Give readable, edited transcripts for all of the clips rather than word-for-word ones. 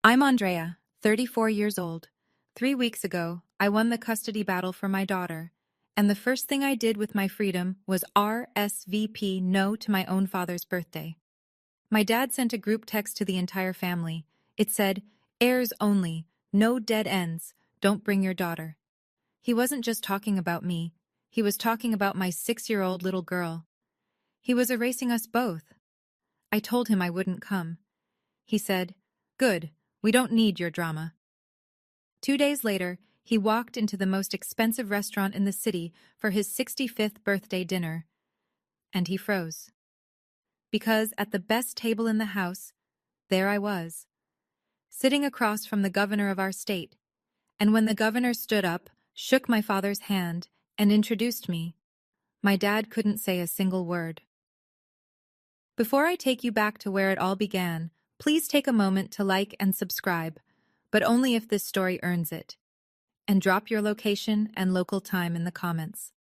I'm Andrea, 34 years old. 3 weeks ago, I won the custody battle for my daughter, and the first thing I did with my freedom was RSVP no to my own father's birthday. My dad sent a group text to the entire family. It said, "Heirs only, no dead ends, don't bring your daughter." He wasn't just talking about me, he was talking about my 6-year-old little girl. He was erasing us both. I told him I wouldn't come. He said, "Good, we don't need your drama." 2 days later, he walked into the most expensive restaurant in the city for his 65th birthday dinner, and he froze. Because at the best table in the house, there I was, sitting across from the governor of our state, and when the governor stood up, shook my father's hand, and introduced me, my dad couldn't say a single word. Before I take you back to where it all began, please take a moment to like and subscribe, but only if this story earns it. And drop your location and local time in the comments.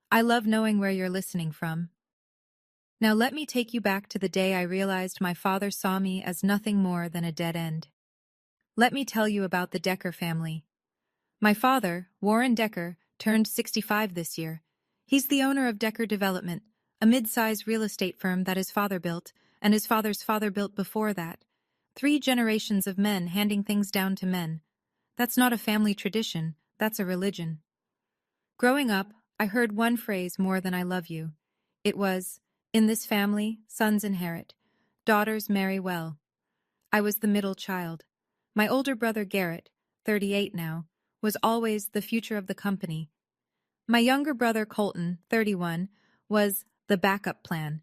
I love knowing where you're listening from. Now let me take you back to the day I realized my father saw me as nothing more than a dead end. Let me tell you about the Decker family. My father, Warren Decker, turned 65 this year. He's the owner of Decker Development, a mid-size real estate firm that his father built, and his father's father built before that. 3 generations of men handing things down to men. That's not a family tradition, that's a religion. Growing up, I heard one phrase more than "I love you." It was, "In this family, sons inherit, daughters marry well." I was the middle child. My older brother Garrett, 38 now, was always the future of the company. My younger brother Colton, 31, was the backup plan.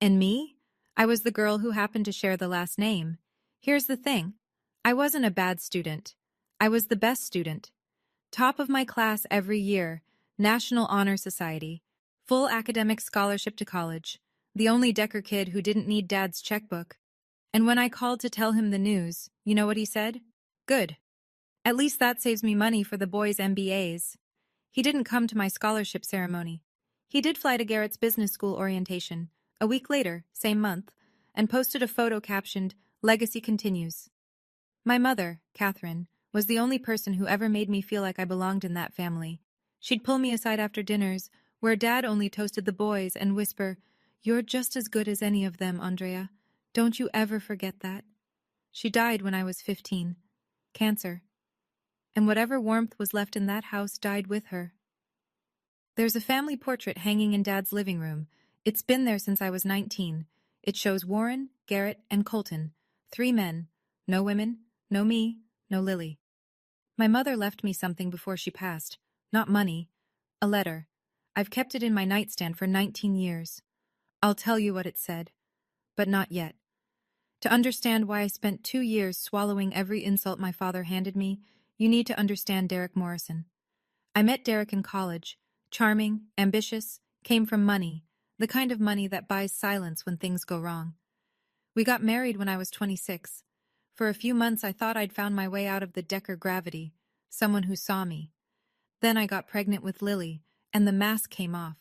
And me? I was the girl who happened to share the last name. Here's the thing. I wasn't a bad student. I was the best student. Top of my class every year, National Honor Society, full academic scholarship to college, the only Decker kid who didn't need Dad's checkbook. And when I called to tell him the news, you know what he said? "Good. At least that saves me money for the boys' MBAs." He didn't come to my scholarship ceremony. He did fly to Garrett's business school orientation, a week later, same month, and posted a photo captioned, "Legacy continues." My mother, Catherine, was the only person who ever made me feel like I belonged in that family. She'd pull me aside after dinners, where Dad only toasted the boys, and whisper, "You're just as good as any of them, Andrea. Don't you ever forget that." She died when I was 15. Cancer. And whatever warmth was left in that house died with her. There's a family portrait hanging in Dad's living room. It's been there since I was 19. It shows Warren, Garrett, and Colton, 3 men. No women, no me, no Lily. My mother left me something before she passed. Not money. A letter. I've kept it in my nightstand for 19 years. I'll tell you what it said. But not yet. To understand why I spent 2 years swallowing every insult my father handed me, you need to understand Derek Morrison. I met Derek in college. Charming, ambitious, came from money, the kind of money that buys silence when things go wrong. We got married when I was 26. For a few months I thought I'd found my way out of the Decker gravity, someone who saw me. Then I got pregnant with Lily, and the mask came off.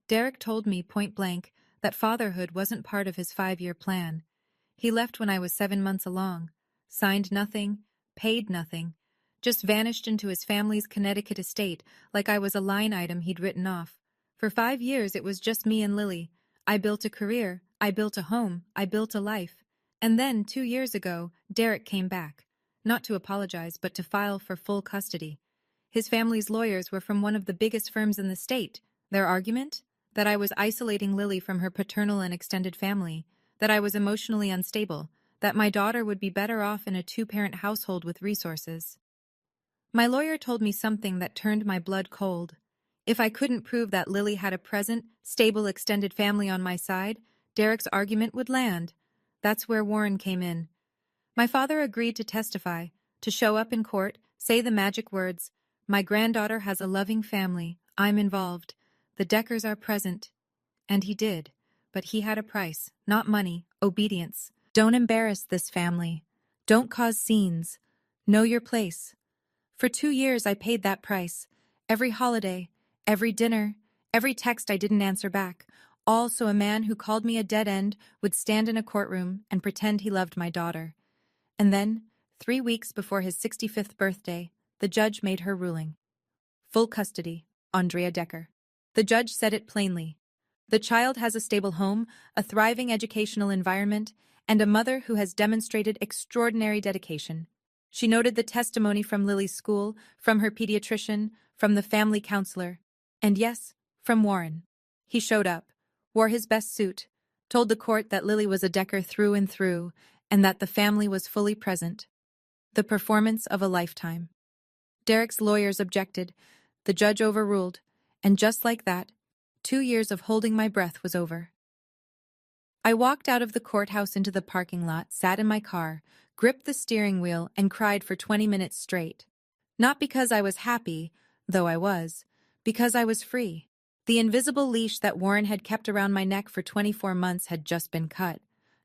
Derek told me point blank that fatherhood wasn't part of his 5-year plan. He left when I was 7 months along, signed nothing, paid nothing, just vanished into his family's Connecticut estate like I was a line item he'd written off. For 5 years it was just me and Lily. I built a career, I built a home, I built a life. And then, 2 years ago, Derek came back. Not to apologize, but to file for full custody. His family's lawyers were from one of the biggest firms in the state. Their argument? That I was isolating Lily from her paternal and extended family, that I was emotionally unstable, that my daughter would be better off in a 2-parent household with resources. My lawyer told me something that turned my blood cold. If I couldn't prove that Lily had a present, stable extended family on my side, Derek's argument would land. That's where Warren came in. My father agreed to testify, to show up in court, say the magic words, "My granddaughter has a loving family, I'm involved, the Deckers are present." And he did, but he had a price, not money, obedience. Don't embarrass this family. Don't cause scenes. Know your place. For 2 years I paid that price. Every holiday, every dinner, every text I didn't answer back, all so a man who called me a dead end would stand in a courtroom and pretend he loved my daughter. And then, 3 weeks before his 65th birthday, the judge made her ruling. Full custody, Andrea Decker. The judge said it plainly. The child has a stable home, a thriving educational environment, and a mother who has demonstrated extraordinary dedication. She noted the testimony from Lily's school, from her pediatrician, from the family counselor, and yes, from Warren. He showed up, wore his best suit, told the court that Lily was a Decker through and through, and that the family was fully present. The performance of a lifetime. Derek's lawyers objected, the judge overruled, and just like that, 2 years of holding my breath was over. I walked out of the courthouse into the parking lot, sat in my car, gripped the steering wheel, and cried for 20 minutes straight. Not because I was happy, though I was, because I was free. The invisible leash that Warren had kept around my neck for 24 months had just been cut.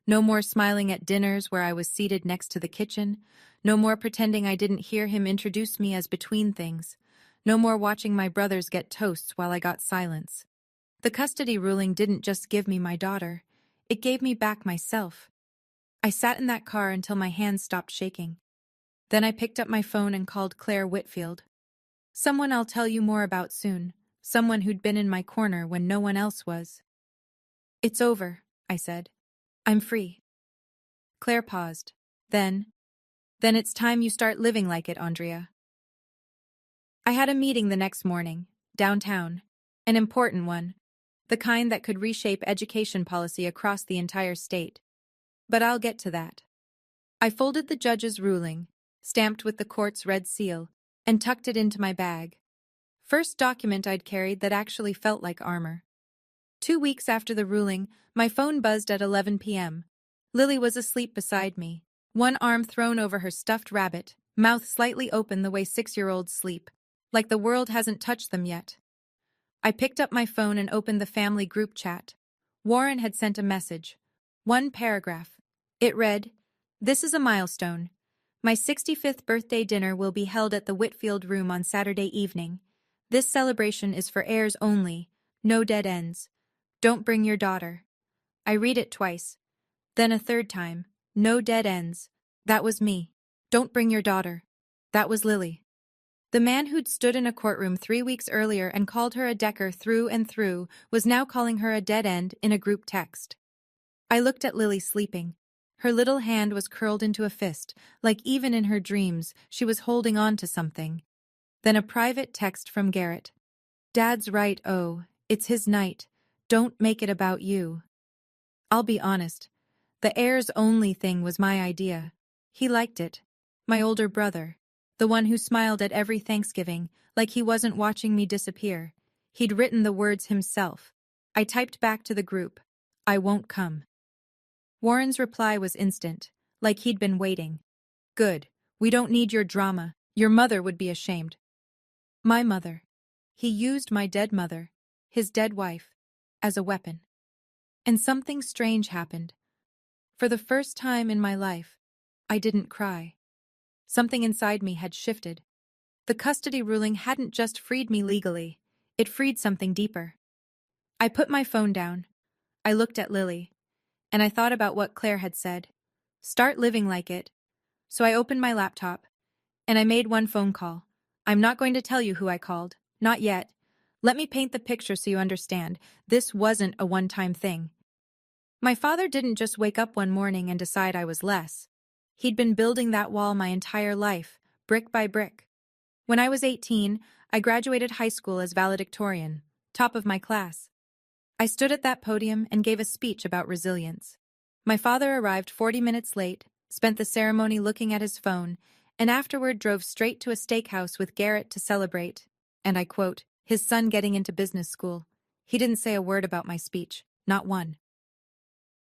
No more smiling at dinners where I was seated next to the kitchen. No more pretending I didn't hear him introduce me as between things. No more watching my brothers get toasts while I got silence. The custody ruling didn't just give me my daughter. It gave me back myself. I sat in that car until my hands stopped shaking. Then I picked up my phone and called Claire Whitfield. Someone I'll tell you more about soon. Someone who'd been in my corner when no one else was. It's over, I said. I'm free. Claire paused. Then it's time you start living like it, Andrea. I had a meeting the next morning, downtown. An important one. The kind that could reshape education policy across the entire state. But I'll get to that. I folded the judge's ruling, stamped with the court's red seal, and tucked it into my bag. First document I'd carried that actually felt like armor. 2 weeks after the ruling, my phone buzzed at 11 p.m. Lily was asleep beside me, one arm thrown over her stuffed rabbit, mouth slightly open the way 6-year-olds sleep, like the world hasn't touched them yet. I picked up my phone and opened the family group chat. Warren had sent a message. One paragraph. It read, "This is a milestone. My 65th birthday dinner will be held at the Whitfield Room on Saturday evening. This celebration is for heirs only. No dead ends. Don't bring your daughter." I read it twice. Then a third time. No dead ends. That was me. Don't bring your daughter. That was Lily. The man who'd stood in a courtroom 3 weeks earlier and called her a Decker through and through was now calling her a dead end in a group text. I looked at Lily sleeping. Her little hand was curled into a fist, like even in her dreams she was holding on to something. Then a private text from Garrett. "Dad's right, oh, it's his night. Don't make it about you." I'll be honest. The heirs only thing was my idea. He liked it. My older brother. The one who smiled at every Thanksgiving, like he wasn't watching me disappear. He'd written the words himself. I typed back to the group. "I won't come." Warren's reply was instant, like he'd been waiting. "Good. We don't need your drama. Your mother would be ashamed." My mother. He used my dead mother, his dead wife, as a weapon. And something strange happened. For the first time in my life, I didn't cry. Something inside me had shifted. The custody ruling hadn't just freed me legally, it freed something deeper. I put my phone down. I looked at Lily. And I thought about what Claire had said. Start living like it. So I opened my laptop. And I made one phone call. I'm not going to tell you who I called. Not yet. Let me paint the picture so you understand. This wasn't a one-time thing. My father didn't just wake up one morning and decide I was less. He'd been building that wall my entire life, brick by brick. When I was 18, I graduated high school as valedictorian, top of my class. I stood at that podium and gave a speech about resilience. My father arrived 40 minutes late, spent the ceremony looking at his phone, and afterward drove straight to a steakhouse with Garrett to celebrate, and I quote, his son getting into business school. He didn't say a word about my speech, not one.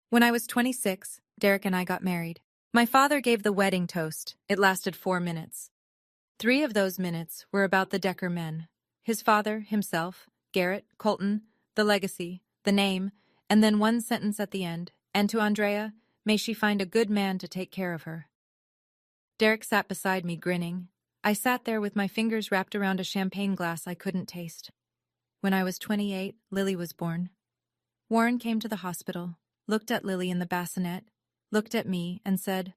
When I was 26, Derek and I got married. My father gave the wedding toast. It lasted 4 minutes. 3 of those minutes were about the Decker men. His father, himself, Garrett, Colton, the legacy, the name, and then one sentence at the end, and to Andrea, may she find a good man to take care of her. Derek sat beside me, grinning. I sat there with my fingers wrapped around a champagne glass I couldn't taste. When I was 28, Lily was born. Warren came to the hospital, looked at Lily in the bassinet, looked at me, and said,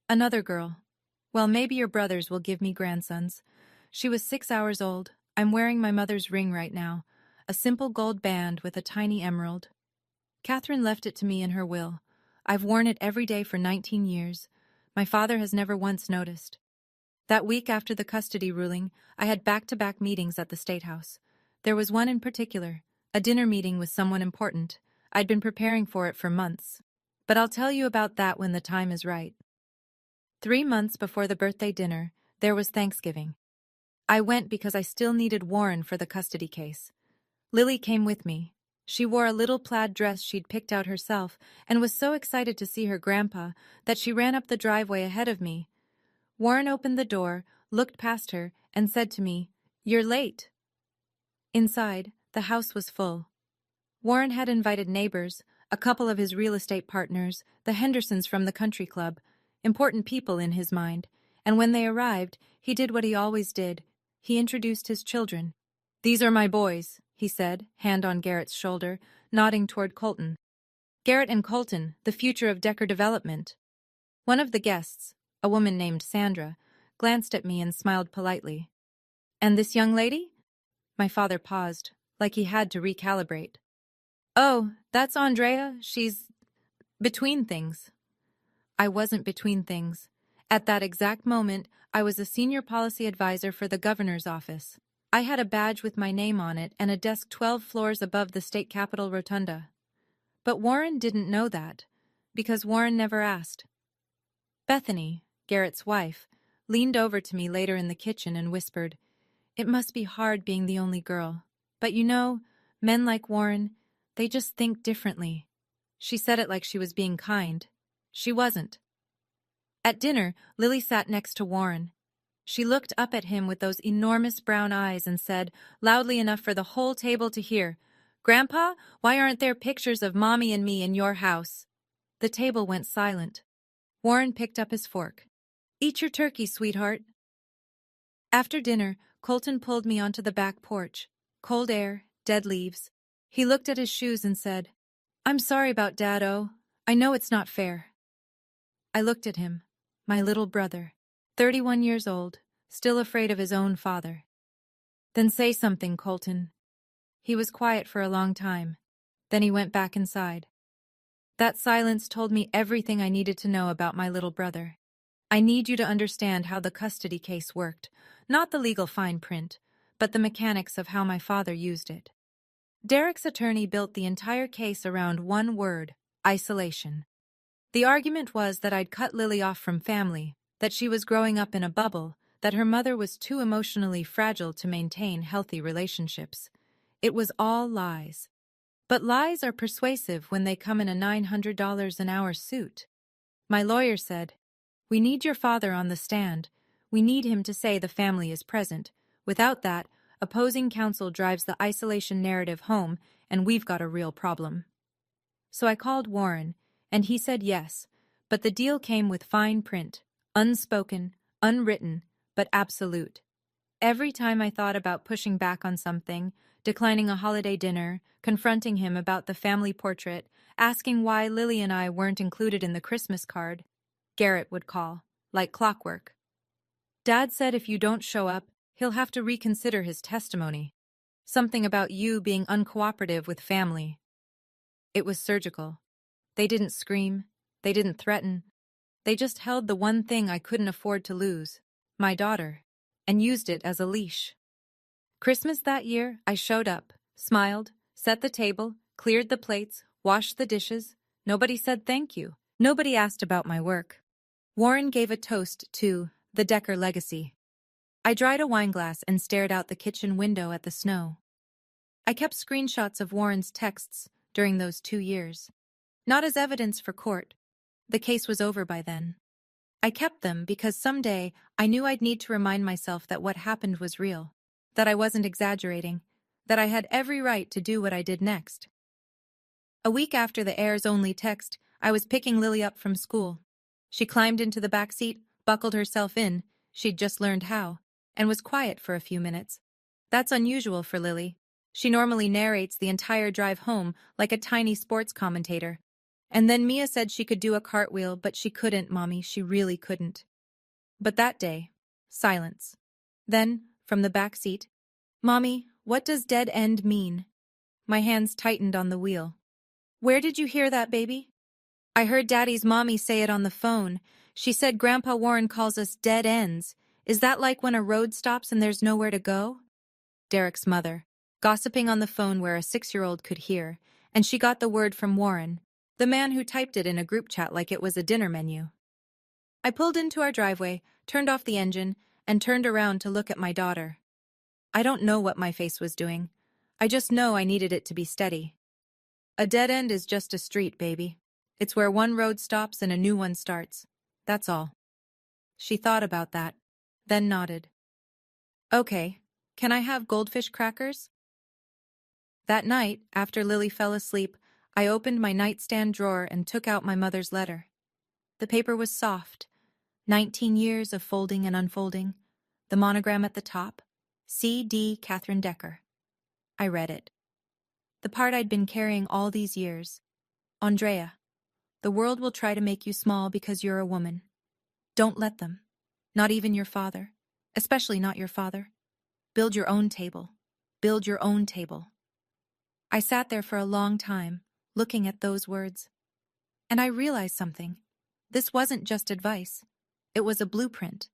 "Another girl." Well, maybe your brothers will give me grandsons. She was 6 hours old. I'm wearing my mother's ring right now, a simple gold band with a tiny emerald. Catherine left it to me in her will. I've worn it every day for 19 years. My father has never once noticed. That week after the custody ruling, I had back-to-back meetings at the State House. There was one in particular, a dinner meeting with someone important. I'd been preparing for it for months. But I'll tell you about that when the time is right. 3 months before the birthday dinner, there was Thanksgiving. I went because I still needed Warren for the custody case. Lily came with me. She wore a little plaid dress she'd picked out herself and was so excited to see her grandpa that she ran up the driveway ahead of me. Warren opened the door, looked past her, and said to me, "You're late." Inside, the house was full. Warren had invited neighbors, a couple of his real estate partners, the Hendersons from the country club, important people in his mind, and when they arrived, he did what he always did. He introduced his children. "These are my boys," he said, hand on Garrett's shoulder, nodding toward Colton. Garrett and Colton, the future of Decker Development. One of the guests, a woman named Sandra, glanced at me and smiled politely. "And this young lady?" My father paused, like he had to recalibrate. "Oh, that's Andrea. She's between things." I wasn't between things. At that exact moment, I was a senior policy advisor for the governor's office. I had a badge with my name on it and a desk 12 floors above the state capitol rotunda. But Warren didn't know that, because Warren never asked. Bethany, Garrett's wife, leaned over to me later in the kitchen and whispered, "It must be hard being the only girl. But you know, men like Warren, they just think differently." She said it like she was being kind. She wasn't. At dinner, Lily sat next to Warren. She looked up at him with those enormous brown eyes and said, loudly enough for the whole table to hear, "Grandpa, why aren't there pictures of Mommy and me in your house?" The table went silent. Warren picked up his fork. "Eat your turkey, sweetheart." After dinner, Colton pulled me onto the back porch. Cold air, dead leaves. He looked at his shoes and said, "I'm sorry about Dad-O. I know it's not fair." I looked at him, my little brother, 31 years old, still afraid of his own father. "Then say something, Colton." He was quiet for a long time. Then he went back inside. That silence told me everything I needed to know about my little brother. "I need you to understand how the custody case worked, not the legal fine print, but the mechanics of how my father used it." Derek's attorney built the entire case around one word: isolation. The argument was that I'd cut Lily off from family, that she was growing up in a bubble, that her mother was too emotionally fragile to maintain healthy relationships. It was all lies. But lies are persuasive when they come in a $900 an hour suit. My lawyer said, "We need your father on the stand. We need him to say the family is present. Without that, opposing counsel drives the isolation narrative home, and we've got a real problem." So I called Warren, and he said yes, but the deal came with fine print, unspoken, unwritten, but absolute. Every time I thought about pushing back on something, declining a holiday dinner, confronting him about the family portrait, asking why Lily and I weren't included in the Christmas card, Garrett would call, like clockwork. "Dad said if you don't show up, he'll have to reconsider his testimony. Something about you being uncooperative with family." It was surgical. They didn't scream. They didn't threaten. They just held the one thing I couldn't afford to lose, my daughter, and used it as a leash. Christmas that year, I showed up, smiled, set the table, cleared the plates, washed the dishes. Nobody said thank you. Nobody asked about my work. Warren gave a toast to the Decker legacy. I dried a wineglass and stared out the kitchen window at the snow. I kept screenshots of Warren's texts during those 2 years. Not as evidence for court. The case was over by then. I kept them because someday I knew I'd need to remind myself that what happened was real, that I wasn't exaggerating, that I had every right to do what I did next. A week after the heirs-only text, I was picking Lily up from school. She climbed into the back seat, buckled herself in, she'd just learned how, and was quiet for a few minutes. That's unusual for Lily. She normally narrates the entire drive home like a tiny sports commentator. And then Mia said she could do a cartwheel, but she couldn't, Mommy, she really couldn't. But that day, silence. Then, from the back seat, "Mommy, what does dead end mean?" My hands tightened on the wheel. "Where did you hear that, baby?" "I heard Daddy's mommy say it on the phone. She said Grandpa Warren calls us dead ends. Is that like when a road stops and there's nowhere to go?" Derek's mother, gossiping on the phone where a 6-year-old could hear, and she got the word from Warren, the man who typed it in a group chat like it was a dinner menu. I pulled into our driveway, turned off the engine, and turned around to look at my daughter. I don't know what my face was doing. I just know I needed it to be steady. "A dead end is just a street, baby. It's where one road stops and a new one starts. That's all." She thought about that, then nodded. "Okay, can I have goldfish crackers?" That night, after Lily fell asleep, I opened my nightstand drawer and took out my mother's letter. The paper was soft. 19 years of folding and unfolding. The monogram at the top. C.D. Catherine Decker. I read it. The part I'd been carrying all these years. "Andrea, the world will try to make you small because you're a woman. Don't let them. Not even your father. Especially not your father. Build your own table. Build your own table." I sat there for a long time, looking at those words. And I realized something. This wasn't just advice. It was a blueprint.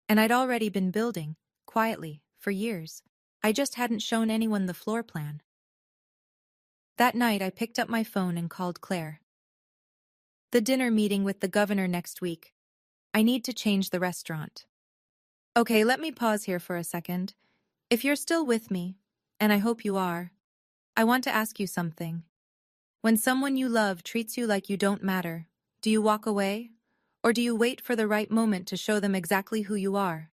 And I'd already been building, quietly, for years. I just hadn't shown anyone the floor plan. That night I picked up my phone and called Claire. "The dinner meeting with the governor next week. I need to change the restaurant." "Okay, let me pause here for a second. If you're still with me, and I hope you are, I want to ask you something. When someone you love treats you like you don't matter, do you walk away? Or do you wait for the right moment to show them exactly who you are?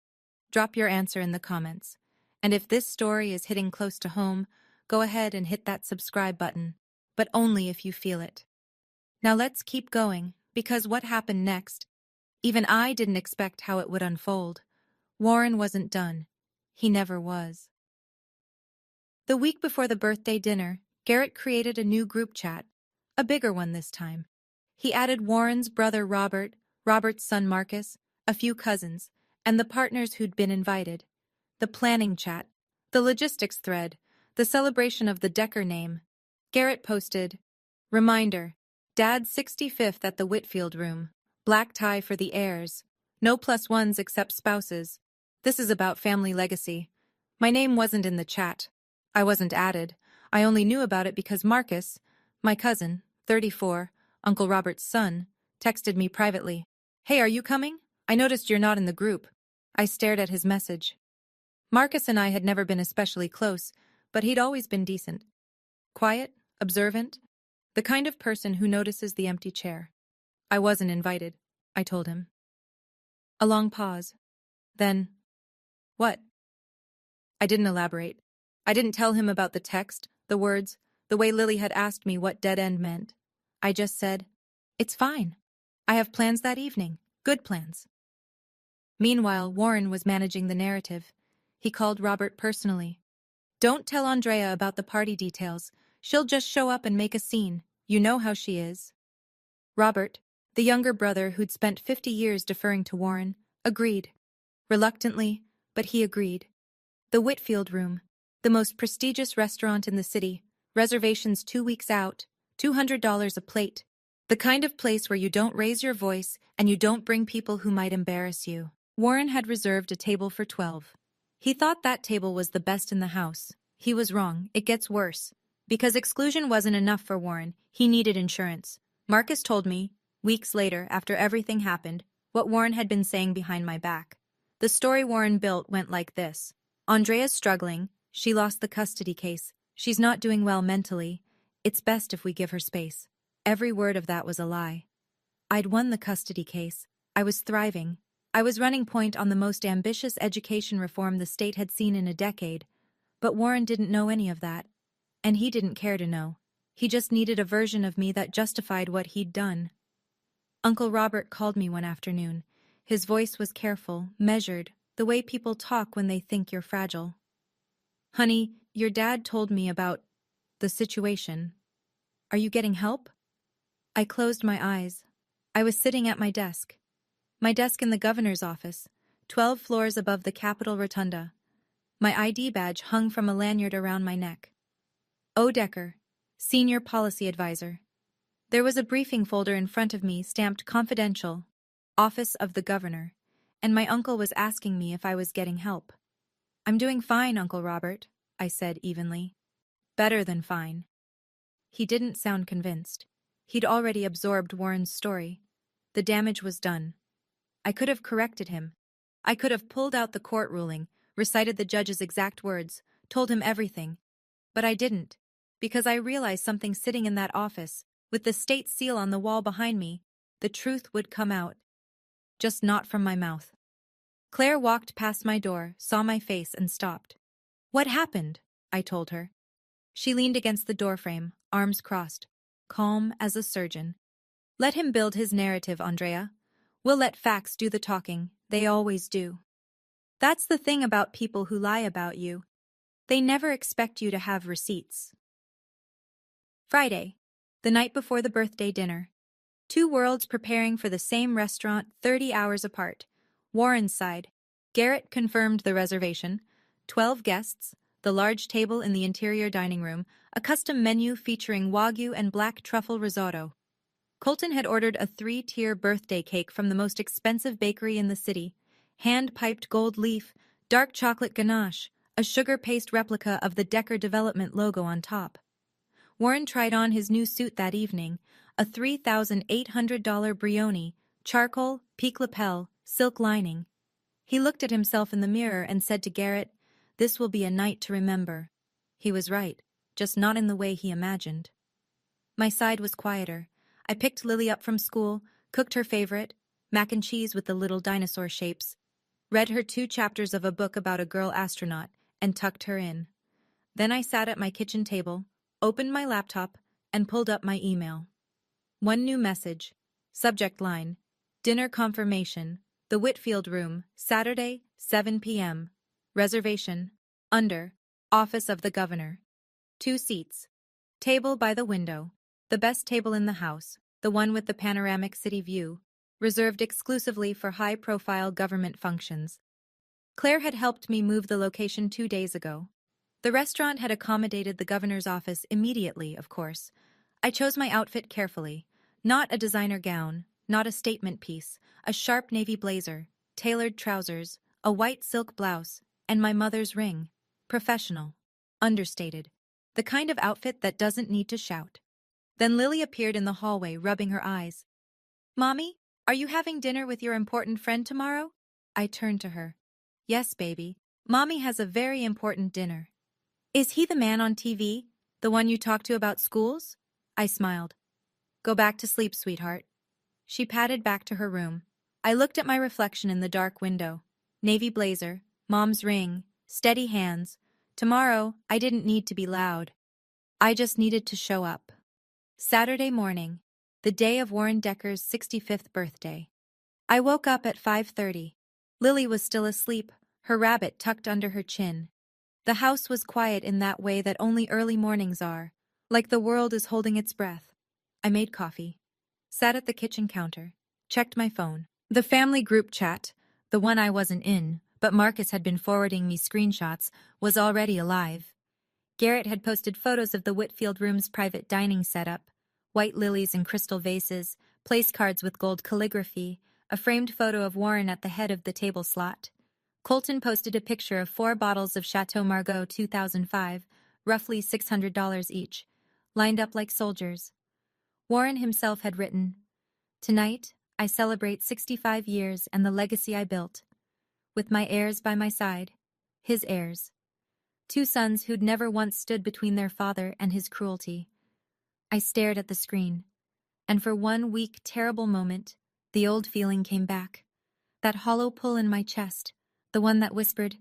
Drop your answer in the comments. And if this story is hitting close to home, go ahead and hit that subscribe button, but only if you feel it. Now let's keep going, because what happened next? Even I didn't expect how it would unfold. Warren wasn't done. He never was. The week before the birthday dinner, Garrett created a new group chat, a bigger one this time. He added Warren's brother Robert, Robert's son Marcus, a few cousins, and the partners who'd been invited. The planning chat, the logistics thread, the celebration of the Decker name. Garrett posted, "Reminder, Dad's 65th at the Whitfield room. Black tie for the heirs. No +1s except spouses. This is about family legacy." My name wasn't in the chat. I wasn't added. I only knew about it because Marcus, my cousin, 34, Uncle Robert's son, texted me privately. "Hey, are you coming? I noticed you're not in the group." I stared at his message. Marcus and I had never been especially close, but he'd always been decent. Quiet, observant, the kind of person who notices the empty chair. "I wasn't invited," I told him. A long pause. Then, "What?" I didn't elaborate. I didn't tell him about the text, the words, the way Lily had asked me what dead end meant. I just said, "It's fine. I have plans that evening. Good plans." Meanwhile, Warren was managing the narrative. He called Robert personally. "Don't tell Andrea about the party details. She'll just show up and make a scene. You know how she is." Robert, the younger brother who'd spent 50 years deferring to Warren, agreed. Reluctantly, but he agreed. The Whitfield room, the most prestigious restaurant in the city, reservations 2 weeks out, $200 a plate. The kind of place where you don't raise your voice and you don't bring people who might embarrass you. Warren had reserved a table for 12. He thought that table was the best in the house. He was wrong. It gets worse. Because exclusion wasn't enough for Warren, he needed insurance. Marcus told me, weeks later, after everything happened, what Warren had been saying behind my back. The story Warren built went like this. "Andrea's struggling. She lost the custody case. She's not doing well mentally. It's best if we give her space." Every word of that was a lie. I'd won the custody case. I was thriving. I was running point on the most ambitious education reform the state had seen in a decade. But Warren didn't know any of that. And he didn't care to know. He just needed a version of me that justified what he'd done. Uncle Robert called me one afternoon. His voice was careful, measured, the way people talk when they think you're fragile. "Honey, your dad told me about the situation. Are you getting help?" I closed my eyes. I was sitting at my desk. My desk in the governor's office, 12 floors above the Capitol Rotunda. My ID badge hung from a lanyard around my neck. O. Decker, Senior Policy Advisor. There was a briefing folder in front of me stamped Confidential, Office of the Governor, and my uncle was asking me if I was getting help. "I'm doing fine, Uncle Robert," I said evenly. "Better than fine." He didn't sound convinced. He'd already absorbed Warren's story. The damage was done. I could have corrected him. I could have pulled out the court ruling, recited the judge's exact words, told him everything. But I didn't, because I realized something sitting in that office, with the state seal on the wall behind me, the truth would come out. Just not from my mouth. Claire walked past my door, saw my face, and stopped. "What happened?" I told her. She leaned against the doorframe, arms crossed, calm as a surgeon. "Let him build his narrative, Andrea. We'll let facts do the talking. They always do. That's the thing about people who lie about you. They never expect you to have receipts." Friday, the night before the birthday dinner. Two worlds preparing for the same restaurant 30 hours apart. Warren's side. Garrett confirmed the reservation. 12 guests, the large table in the interior dining room, a custom menu featuring Wagyu and black truffle risotto. Colton had ordered a 3-tier birthday cake from the most expensive bakery in the city. Hand-piped gold leaf, dark chocolate ganache, a sugar paste replica of the Decker Development logo on top. Warren tried on his new suit that evening, a $3,800 Brioni, charcoal, peak lapel, silk lining. He looked at himself in the mirror and said to Garrett, "This will be a night to remember." He was right, just not in the way he imagined. My side was quieter. I picked Lily up from school, cooked her favorite, mac and cheese with the little dinosaur shapes, read her 2 chapters of a book about a girl astronaut, and tucked her in. Then I sat at my kitchen table, opened my laptop, and pulled up my email. One new message. Subject line: Dinner confirmation. The Whitfield Room, Saturday, 7 p.m. Reservation. Under. Office of the Governor. 2 seats. Table by the window. The best table in the house, the one with the panoramic city view, reserved exclusively for high-profile government functions. Claire had helped me move the location 2 days ago. The restaurant had accommodated the governor's office immediately, of course. I chose my outfit carefully. Not a designer gown, not a statement piece, a sharp navy blazer, tailored trousers, a white silk blouse, and my mother's ring. Professional. Understated. The kind of outfit that doesn't need to shout. Then Lily appeared in the hallway, rubbing her eyes. "Mommy, are you having dinner with your important friend tomorrow?" I turned to her. "Yes, baby. Mommy has a very important dinner." "Is he the man on TV? The one you talk to about schools?" I smiled. "Go back to sleep, sweetheart." She padded back to her room. I looked at my reflection in the dark window. Navy blazer, Mom's ring, steady hands. Tomorrow, I didn't need to be loud. I just needed to show up. Saturday morning, the day of Warren Decker's 65th birthday. I woke up at 5:30. Lily was still asleep, her rabbit tucked under her chin. The house was quiet in that way that only early mornings are, like the world is holding its breath. I made coffee, sat at the kitchen counter, checked my phone. The family group chat, the one I wasn't in, but Marcus had been forwarding me screenshots, was already alive. Garrett had posted photos of the Whitfield Room's private dining setup, white lilies in crystal vases, place cards with gold calligraphy, a framed photo of Warren at the head of the table slot. Colton posted a picture of 4 bottles of Chateau Margaux 2005, roughly $600 each, lined up like soldiers. Warren himself had written, "Tonight, I celebrate 65 years and the legacy I built, with my heirs by my side, his heirs. 2 sons who'd never once stood between their father and his cruelty." I stared at the screen, and for one weak, terrible moment, the old feeling came back. That hollow pull in my chest, the one that whispered,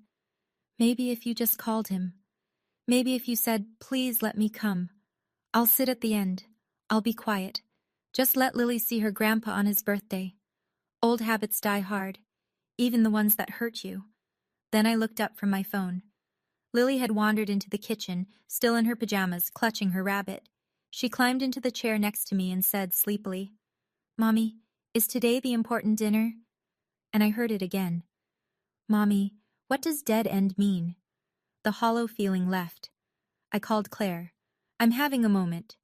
"Maybe if you just called him. Maybe if you said, 'Please let me come. I'll sit at the end. I'll be quiet. Just let Lily see her grandpa on his birthday.' Old habits die hard, even the ones that hurt you." Then I looked up from my phone. Lily had wandered into the kitchen, still in her pajamas, clutching her rabbit. She climbed into the chair next to me and said sleepily, "Mommy, is today the important dinner?" And I heard it again. Mommy, what does dead end mean? The hollow feeling left. I called Claire. I'm having a moment.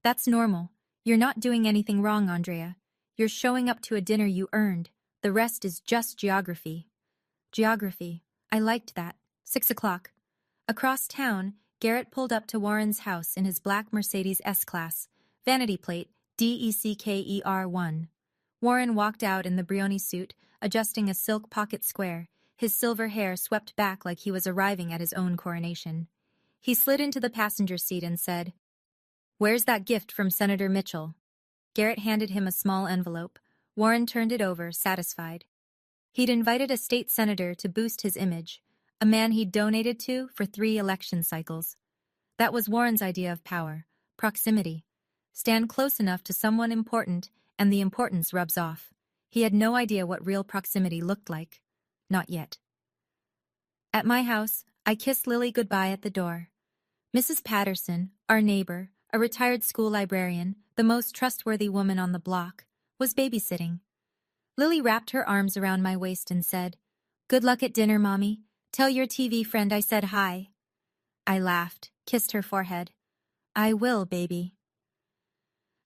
That's normal. You're not doing anything wrong, Andrea. You're showing up to a dinner you earned. The rest is just geography. Geography. I liked that. 6 o'clock. Across town, Garrett pulled up to Warren's house in his black Mercedes S-Class, vanity plate DECKER1. Warren walked out in the Brioni suit, adjusting a silk pocket square, his silver hair swept back like he was arriving at his own coronation. He slid into the passenger seat and said, "Where's that gift from Senator Mitchell?" Garrett handed him a small envelope. Warren turned it over, satisfied. He'd invited a state senator to boost his image, a man he'd donated to for 3 election cycles. That was Warren's idea of power, proximity. Stand close enough to someone important, and the importance rubs off. He had no idea what real proximity looked like. Not yet. At my house, I kissed Lily goodbye at the door. Mrs. Patterson, our neighbor, a retired school librarian, the most trustworthy woman on the block, was babysitting. Lily wrapped her arms around my waist and said, "Good luck at dinner, Mommy. Tell your TV friend I said hi." I laughed, kissed her forehead. "I will, baby."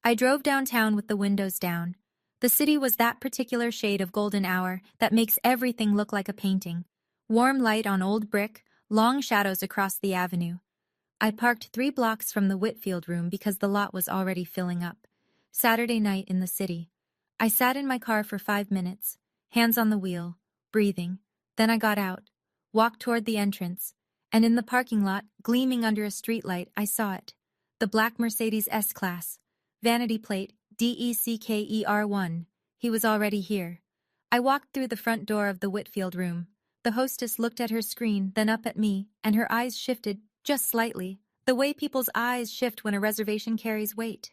I drove downtown with the windows down. The city was that particular shade of golden hour that makes everything look like a painting. Warm light on old brick, long shadows across the avenue. I parked 3 blocks from the Whitfield room because the lot was already filling up. Saturday night in the city. I sat in my car for 5 minutes, hands on the wheel, breathing. Then I got out, walked toward the entrance, and in the parking lot, gleaming under a streetlight, I saw it. The black Mercedes S-Class, vanity plate DECKER1. He was already here. I walked through the front door of the Whitfield room. The hostess looked at her screen, then up at me, and her eyes shifted, just slightly, the way people's eyes shift when a reservation carries weight.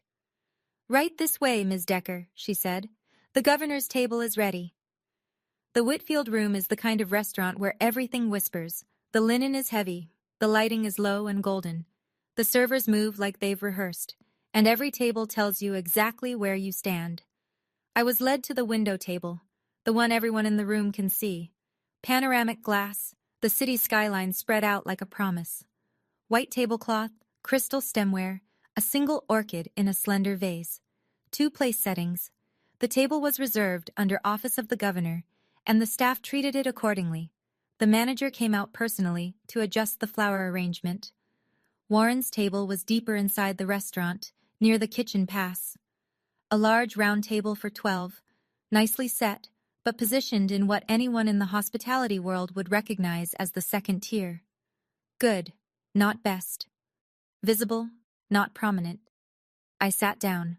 "Right this way, Ms. Decker," she said. "The governor's table is ready." The Whitfield room is the kind of restaurant where everything whispers. The linen is heavy, the lighting is low and golden. The servers move like they've rehearsed, and every table tells you exactly where you stand. I was led to the window table, the one everyone in the room can see. Panoramic glass, the city skyline spread out like a promise. White tablecloth, crystal stemware, a single orchid in a slender vase. 2 place settings. The table was reserved under Office of the Governor, and the staff treated it accordingly. The manager came out personally to adjust the flower arrangement. Warren's table was deeper inside the restaurant, near the kitchen pass. A large round table for 12, nicely set, but positioned in what anyone in the hospitality world would recognize as the second tier. Good, not best. Visible, not prominent. I sat down,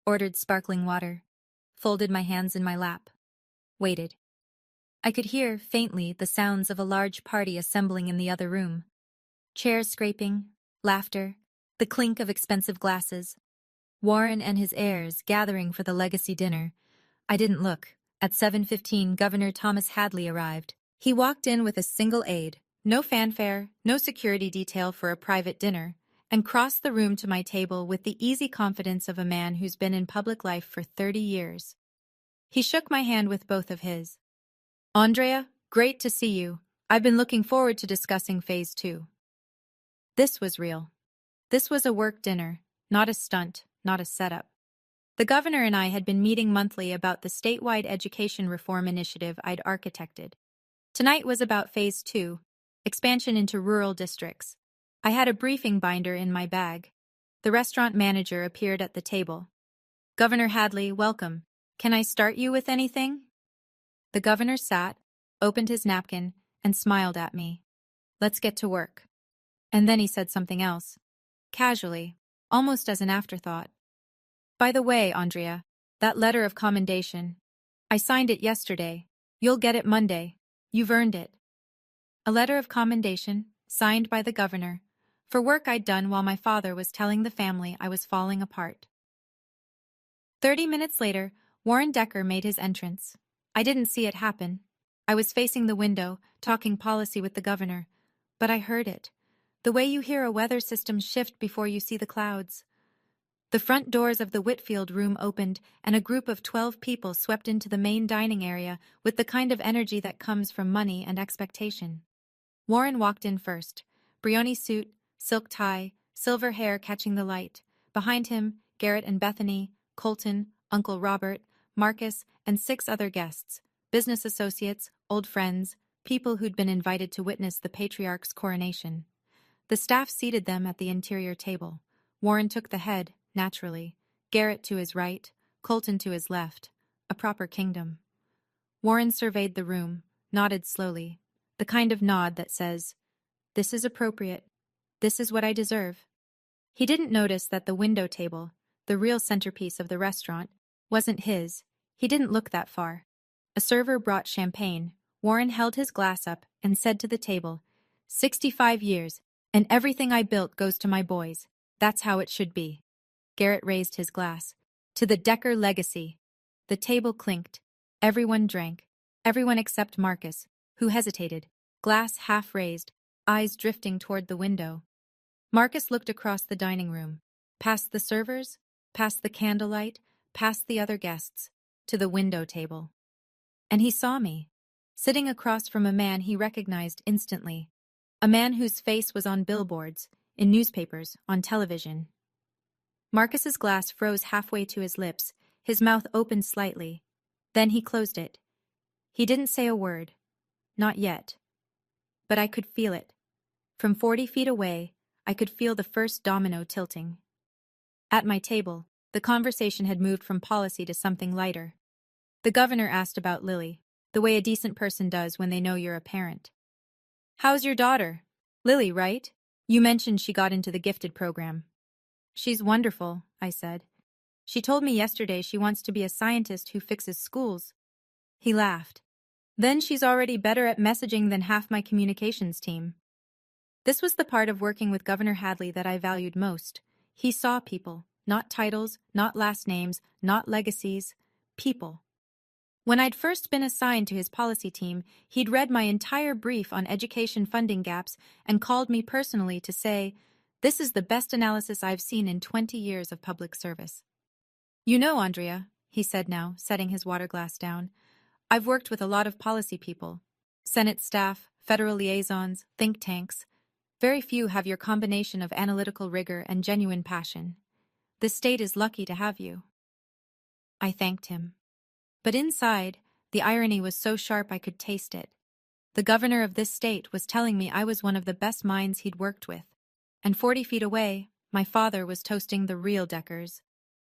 ordered sparkling water, folded my hands in my lap, waited. I could hear, faintly, the sounds of a large party assembling in the other room. Chairs scraping, laughter, the clink of expensive glasses. Warren and his heirs gathering for the legacy dinner. I didn't look. At 7:15, Governor Thomas Hadley arrived. He walked in with a single aide, no fanfare, no security detail for a private dinner, and crossed the room to my table with the easy confidence of a man who's been in public life for 30 years. He shook my hand with both of his. "Andrea, great to see you. I've been looking forward to discussing Phase 2. This was real. This was a work dinner, not a stunt, not a setup. The governor and I had been meeting monthly about the statewide education reform initiative I'd architected. Tonight was about Phase 2, expansion into rural districts. I had a briefing binder in my bag. The restaurant manager appeared at the table. "Governor Hadley, welcome. Can I start you with anything?" The governor sat, opened his napkin, and smiled at me. "Let's get to work." And then he said something else, casually, almost as an afterthought. "By the way, Andrea, that letter of commendation. I signed it yesterday. You'll get it Monday. You've earned it." A letter of commendation, signed by the governor, for work I'd done while my father was telling the family I was falling apart. 30 minutes later, Warren Decker made his entrance. I didn't see it happen. I was facing the window, talking policy with the governor, but I heard it. The way you hear a weather system shift before you see the clouds. The front doors of the Whitfield room opened, and a group of 12 people swept into the main dining area with the kind of energy that comes from money and expectation. Warren walked in first. Brioni suit, silk tie, silver hair catching the light. Behind him, Garrett and Bethany, Colton, Uncle Robert, Marcus, and 6 other guests, business associates, old friends, people who'd been invited to witness the patriarch's coronation. The staff seated them at the interior table. Warren took the head, naturally, Garrett to his right, Colton to his left, a proper kingdom. Warren surveyed the room, nodded slowly, the kind of nod that says, "This is appropriate. This is what I deserve." He didn't notice that the window table, the real centerpiece of the restaurant, wasn't his. He didn't look that far. A server brought champagne. Warren held his glass up and said to the table, 65 years, and everything I built goes to my boys. That's how it should be." Garrett raised his glass. "To the Decker legacy." The table clinked. Everyone drank. Everyone except Marcus, who hesitated, glass half raised, eyes drifting toward the window. Marcus looked across the dining room, past the servers, past the candlelight, past the other guests, to the window table. And he saw me, sitting across from a man he recognized instantly, a man whose face was on billboards, in newspapers, on television. Marcus's glass froze halfway to his lips, his mouth opened slightly. Then he closed it. He didn't say a word. Not yet. But I could feel it. From 40 feet away, I could feel the first domino tilting. At my table, the conversation had moved from policy to something lighter. The governor asked about Lily, the way a decent person does when they know you're a parent. "How's your daughter? Lily, right? You mentioned she got into the gifted program." "She's wonderful," I said. "She told me yesterday she wants to be a scientist who fixes schools." He laughed. "Then she's already better at messaging than half my communications team." This was the part of working with Governor Hadley that I valued most. He saw people, not titles, not last names, not legacies, people. When I'd first been assigned to his policy team, he'd read my entire brief on education funding gaps and called me personally to say, "This is the best analysis I've seen in 20 years of public service." "You know, Andrea," he said now, setting his water glass down, "I've worked with a lot of policy people. Senate staff, federal liaisons, think tanks. Very few have your combination of analytical rigor and genuine passion. This state is lucky to have you." I thanked him. But inside, the irony was so sharp I could taste it. The governor of this state was telling me I was one of the best minds he'd worked with. And 40 feet away, my father was toasting the real Deckers.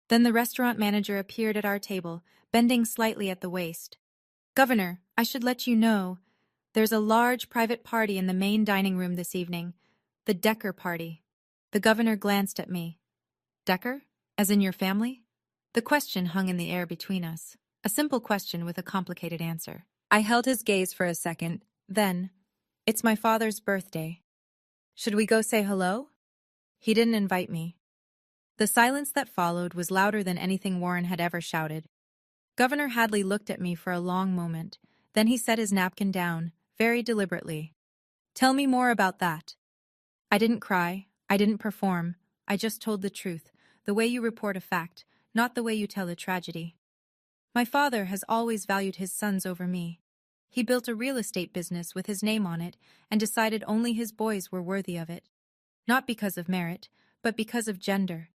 Then the restaurant manager appeared at our table, bending slightly at the waist. "Governor, I should let you know, there's a large private party in the main dining room this evening. The Decker party." The governor glanced at me. "Decker? As in your family?" The question hung in the air between us. A simple question with a complicated answer. I held his gaze for a second, then, "It's my father's birthday. Should we go say hello?" He didn't invite me. The silence that followed was louder than anything Warren had ever shouted. Governor Hadley looked at me for a long moment. Then he set his napkin down, very deliberately. "Tell me more about that." I didn't cry. I didn't perform. I just told the truth, the way you report a fact, not the way you tell a tragedy. My father has always valued his sons over me. He built a real estate business with his name on it and decided only his boys were worthy of it. Not because of merit, but because of gender.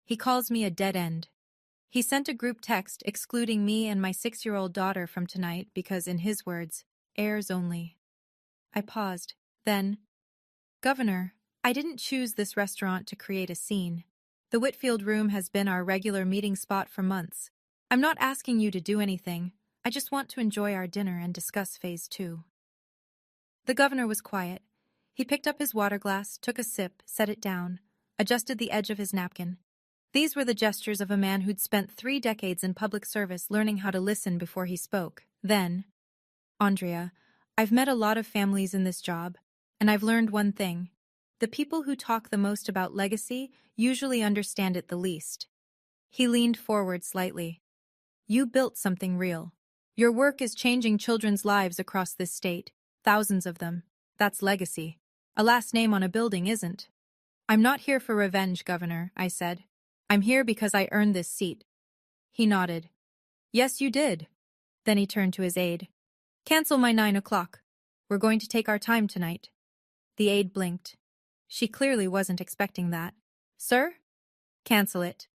He calls me a dead end. He sent a group text excluding me and my 6-year-old daughter from tonight because, in his words, heirs only. I paused. Then, "Governor, I didn't choose this restaurant to create a scene. The Whitfield room has been our regular meeting spot for months. I'm not asking you to do anything. I just want to enjoy our dinner and discuss Phase 2. The governor was quiet. He picked up his water glass, took a sip, set it down, adjusted the edge of his napkin. These were the gestures of a man who'd spent 3 decades in public service learning how to listen before he spoke. Then, "Andrea, I've met a lot of families in this job, and I've learned one thing. The people who talk the most about legacy usually understand it the least." He leaned forward slightly. "You built something real. Your work is changing children's lives across this state, thousands of them. That's legacy. A last name on a building isn't." "I'm not here for revenge, Governor," I said. I'm here because I earned this seat. He nodded. Yes, you did. Then he turned to his aide. Cancel my 9 o'clock. We're going to take our time tonight. The aide blinked. She clearly wasn't expecting that. Sir? Cancel it.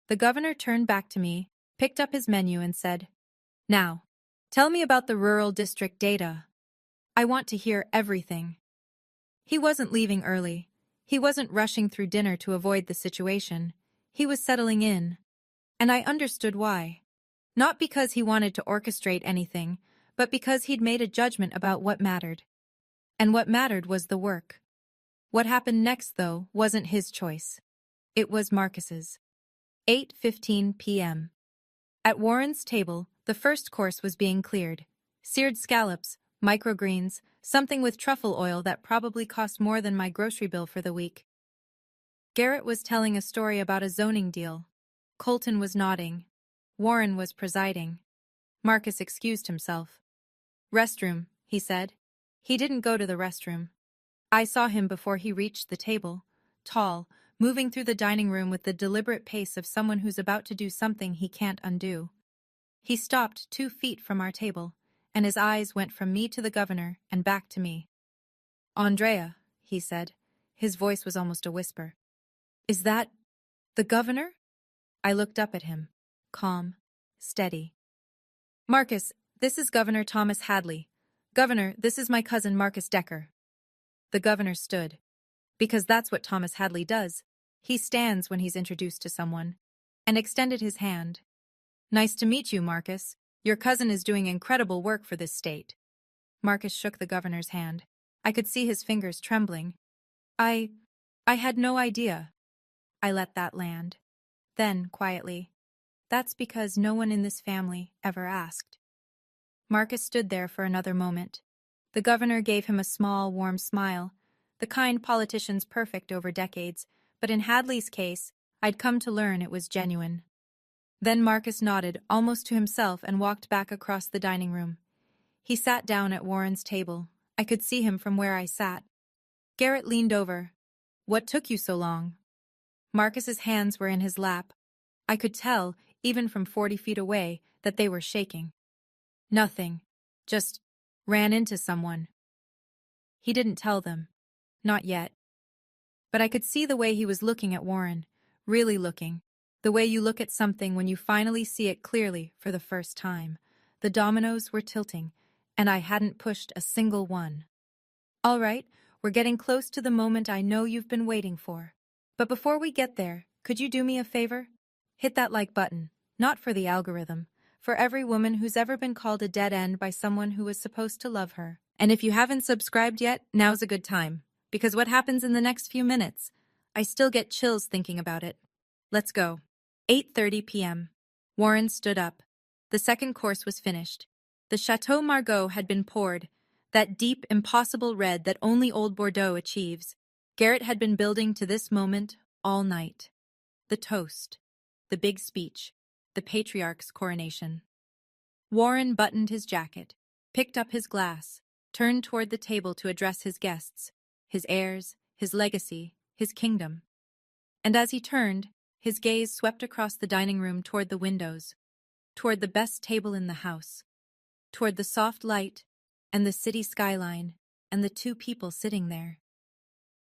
The governor turned back to me, picked up his menu and said, Now, tell me about the rural district data. I want to hear everything. He wasn't leaving early. He wasn't rushing through dinner to avoid the situation. He was settling in. And I understood why. Not because he wanted to orchestrate anything, but because he'd made a judgment about what mattered. And what mattered was the work. What happened next, though, wasn't his choice. It was Marcus's. 8:15 p.m. At Warren's table, the first course was being cleared. Seared scallops, microgreens, something with truffle oil that probably cost more than my grocery bill for the week. Garrett was telling a story about a zoning deal. Colton was nodding. Warren was presiding. Marcus excused himself. Restroom, he said. He didn't go to the restroom. I saw him before he reached the table, tall, moving through the dining room with the deliberate pace of someone who's about to do something he can't undo. He stopped 2 feet from our table, and his eyes went from me to the governor and back to me. Andrea, he said. His voice was almost a whisper. Is that the governor? I looked up at him, calm, steady. Marcus, this is Governor Thomas Hadley. Governor, this is my cousin Marcus Decker. The governor stood. Because that's what Thomas Hadley does. He stands when he's introduced to someone, and extended his hand. Nice to meet you, Marcus. Your cousin is doing incredible work for this state. Marcus shook the governor's hand. I could see his fingers trembling. I had no idea. I let that land. Then, quietly, that's because no one in this family ever asked. Marcus stood there for another moment. The governor gave him a small, warm smile, the kind politicians perfect over decades, but in Hadley's case, I'd come to learn it was genuine. Then Marcus nodded, almost to himself, and walked back across the dining room. He sat down at Warren's table. I could see him from where I sat. Garrett leaned over. What took you so long? Marcus's hands were in his lap. I could tell, even from 40 feet away, that they were shaking. Nothing. Just ran into someone. He didn't tell them. Not yet. But I could see the way he was looking at Warren, really looking, the way you look at something when you finally see it clearly for the first time. The dominoes were tilting, and I hadn't pushed a single one. All right, we're getting close to the moment I know you've been waiting for. But before we get there, could you do me a favor? Hit that like button, not for the algorithm, for every woman who's ever been called a dead end by someone who was supposed to love her. And if you haven't subscribed yet, now's a good time. Because what happens in the next few minutes? I still get chills thinking about it. Let's go. 8:30 p.m. Warren stood up. The second course was finished. The Chateau Margaux had been poured, that deep, impossible red that only Old Bordeaux achieves. Garrett had been building to this moment all night. The toast, the big speech, the patriarch's coronation. Warren buttoned his jacket, picked up his glass, turned toward the table to address his guests, his heirs, his legacy, his kingdom. And as he turned, his gaze swept across the dining room toward the windows, toward the best table in the house, toward the soft light and the city skyline and the 2 people sitting there.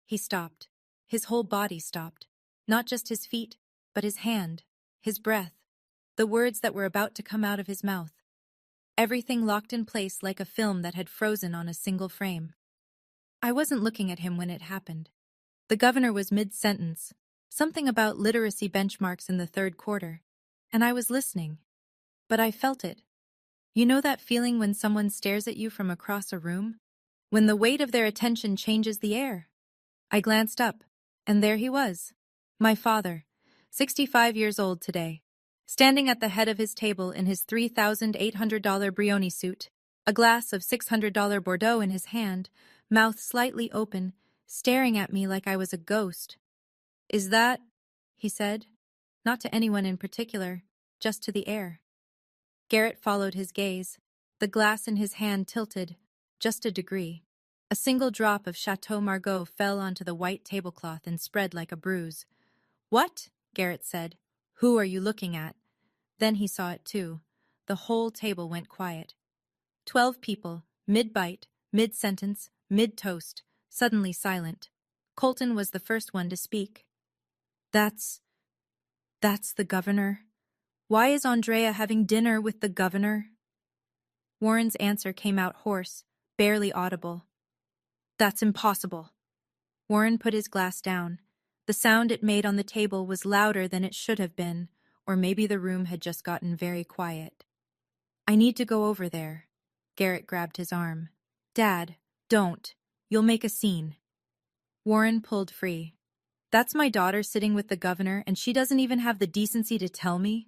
He stopped. His whole body stopped. Not just his feet, but his hand, his breath, the words that were about to come out of his mouth. Everything locked in place like a film that had frozen on a single frame. I wasn't looking at him when it happened. The governor was mid-sentence, something about literacy benchmarks in the 3rd quarter, and I was listening. But I felt it. You know that feeling when someone stares at you from across a room? When the weight of their attention changes the air? I glanced up, and there he was, my father, 65 years old today, standing at the head of his table in his $3,800 Brioni suit, a glass of $600 Bordeaux in his hand, mouth slightly open, staring at me like I was a ghost. Is that, he said, not to anyone in particular, just to the air. Garrett followed his gaze. The glass in his hand tilted, just a degree. A single drop of Chateau Margaux fell onto the white tablecloth and spread like a bruise. What? Garrett said. Who are you looking at? Then he saw it too. The whole table went quiet. 12 people, mid-bite, mid-sentence, mid-toast, suddenly silent. Colton was the first one to speak. That's the governor. Why is Andrea having dinner with the governor? Warren's answer came out hoarse, barely audible. That's impossible. Warren put his glass down. The sound it made on the table was louder than it should have been, or maybe the room had just gotten very quiet. I need to go over there. Garrett grabbed his arm. Dad, don't. You'll make a scene. Warren pulled free. That's my daughter sitting with the governor, and she doesn't even have the decency to tell me?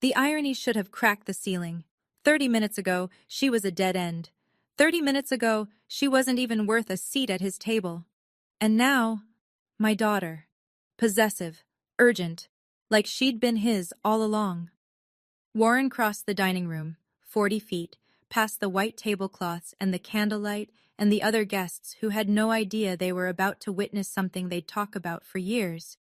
The irony should have cracked the ceiling. 30 minutes ago, she was a dead end. 30 minutes ago, she wasn't even worth a seat at his table. And now, my daughter. Possessive, urgent, like she'd been his all along. Warren crossed the dining room, 40 feet, past the white tablecloths and the candlelight and the other guests who had no idea they were about to witness something they'd talk about for years.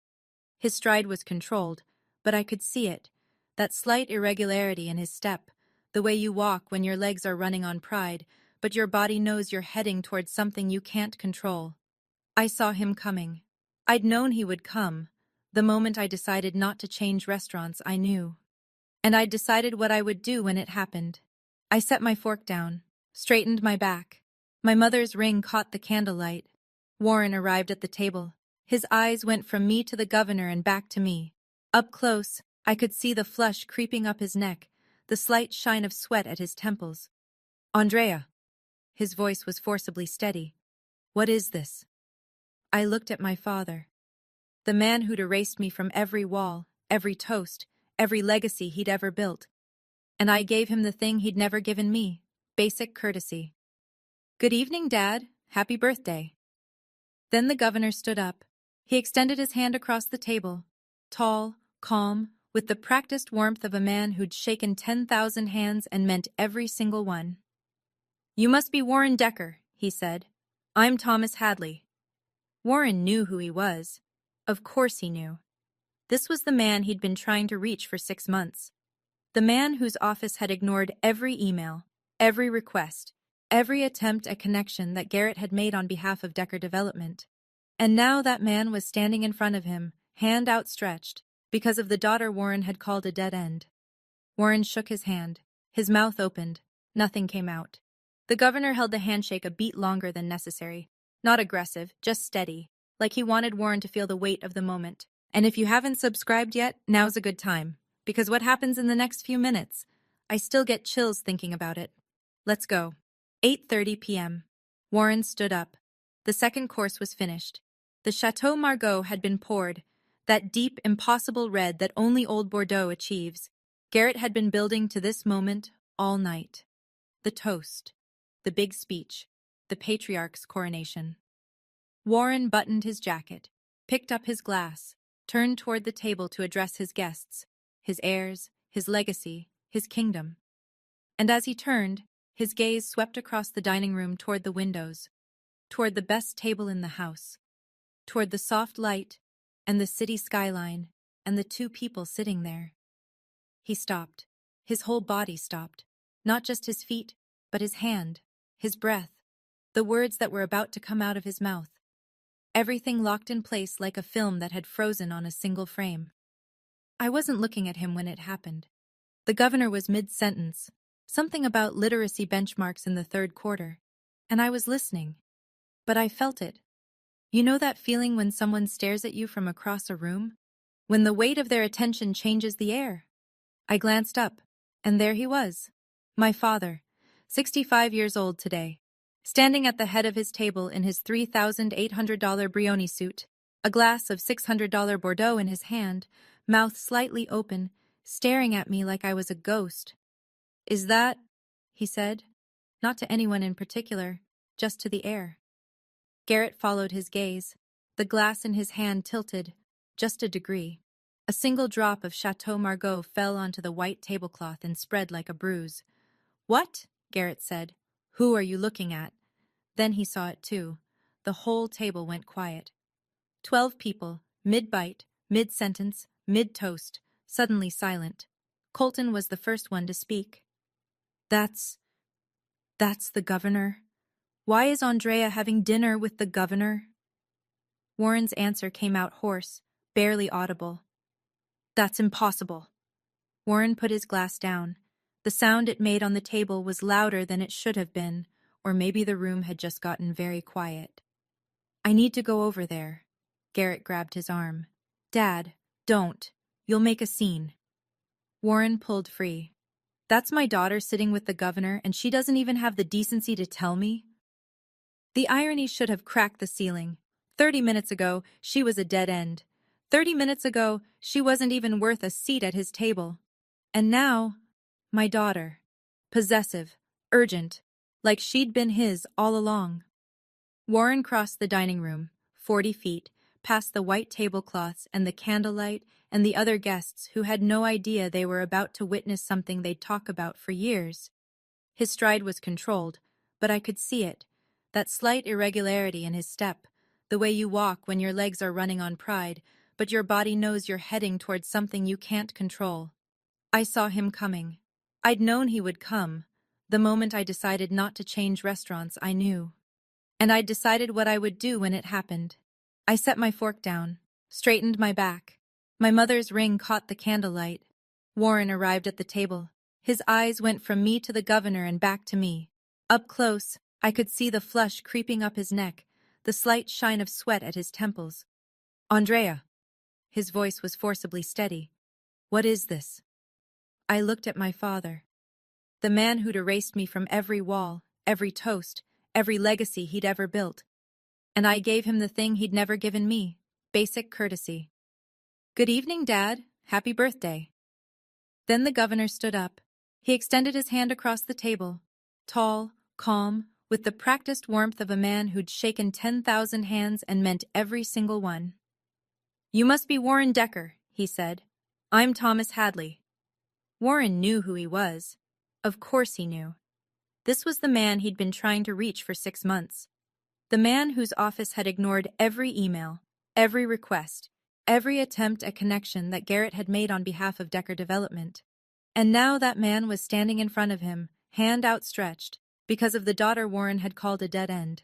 His stride was controlled, but I could see it, that slight irregularity in his step, the way you walk when your legs are running on pride, but your body knows you're heading towards something you can't control. I saw him coming. I'd known he would come. The moment I decided not to change restaurants, I knew. And I'd decided what I would do when it happened. I set my fork down, straightened my back. My mother's ring caught the candlelight. Warren arrived at the table. His eyes went from me to the governor and back to me. Up close, I could see the flush creeping up his neck, the slight shine of sweat at his temples. Andrea. His voice was forcibly steady. What is this? I looked at my father. The man who'd erased me from every wall, every toast, every legacy he'd ever built. And I gave him the thing he'd never given me, basic courtesy. Good evening, Dad. Happy birthday. Then the governor stood up. He extended his hand across the table, tall, calm, with the practiced warmth of a man who'd shaken 10,000 hands and meant every single one. You must be Warren Decker, he said. I'm Thomas Hadley. Warren knew who he was. Of course he knew. This was the man he'd been trying to reach for 6 months. The man whose office had ignored every email, every request, every attempt at connection that Garrett had made on behalf of Decker Development. And now that man was standing in front of him, hand outstretched, because of the daughter Warren had called a dead end. Warren shook his hand. His mouth opened. Nothing came out. The governor held the handshake a beat longer than necessary. Not aggressive, just steady, like he wanted Warren to feel the weight of the moment. And if you haven't subscribed yet, now's a good time. Because what happens in the next few minutes? I still get chills thinking about it. Let's go. 8:30 p.m. Warren stood up. The second course was finished. The Chateau Margaux had been poured, that deep, impossible red that only Old Bordeaux achieves. Garrett had been building to this moment all night. The toast, the big speech, the patriarch's coronation. Warren buttoned his jacket, picked up his glass, turned toward the table to address his guests, his heirs, his legacy, his kingdom. And as he turned, his gaze swept across the dining room toward the windows, toward the best table in the house, toward the soft light and the city skyline and the two people sitting there. He stopped. His whole body stopped. Not just his feet, but his hand, his breath, the words that were about to come out of his mouth. Everything locked in place like a film that had frozen on a single frame. I wasn't looking at him when it happened. The governor was mid-sentence, something about literacy benchmarks in the third quarter, and I was listening. But I felt it. You know that feeling when someone stares at you from across a room? When the weight of their attention changes the air? I glanced up, and there he was. My father, 65 years old today, standing at the head of his table in his $3,800 Brioni suit, a glass of $600 Bordeaux in his hand, mouth slightly open, staring at me like I was a ghost. Is that, he said, not to anyone in particular, just to the air. Garrett followed his gaze, the glass in his hand tilted, just a degree. A single drop of Chateau Margaux fell onto the white tablecloth and spread like a bruise. What? Garrett said. Who are you looking at? Then he saw it too. The whole table went quiet. 12 people, mid-bite, Mid-sentence, mid-toast, suddenly silent. Colton was the first one to speak. That's the governor. Why is Andrea having dinner with the governor? Warren's answer came out hoarse, barely audible. That's impossible. Warren put his glass down. The sound it made on the table was louder than it should have been, or maybe the room had just gotten very quiet. I need to go over there. Garrett grabbed his arm. Dad, don't. You'll make a scene. Warren pulled free. That's my daughter sitting with the governor, and she doesn't even have the decency to tell me? The irony should have cracked the ceiling. 30 minutes ago, she was a dead end. 30 minutes ago, she wasn't even worth a seat at his table. And now, my daughter. Possessive, urgent, like she'd been his all along. Warren crossed the dining room, 40 feet, past the white tablecloths and the candlelight and the other guests who had no idea they were about to witness something they'd talk about for years. His stride was controlled, but I could see it, that slight irregularity in his step, the way you walk when your legs are running on pride, but your body knows you're heading towards something you can't control. I saw him coming. I'd known he would come. The moment I decided not to change restaurants, I knew. And I'd decided what I would do when it happened. I set my fork down, straightened my back. My mother's ring caught the candlelight. Warren arrived at the table. His eyes went from me to the governor and back to me. Up close, I could see the flush creeping up his neck, the slight shine of sweat at his temples. Andrea. His voice was forcibly steady. What is this? I looked at my father. The man who'd erased me from every wall, every toast, every legacy he'd ever built. And I gave him the thing he'd never given me, basic courtesy. Good evening, Dad. Happy birthday. Then the governor stood up. He extended his hand across the table, tall, calm, with the practiced warmth of a man who'd shaken 10,000 hands and meant every single one. You must be Warren Decker, he said. I'm Thomas Hadley. Warren knew who he was. Of course he knew. This was the man he'd been trying to reach for 6 months. The man whose office had ignored every email, every request, every attempt at connection that Garrett had made on behalf of Decker Development. And now that man was standing in front of him, hand outstretched, because of the daughter Warren had called a dead end.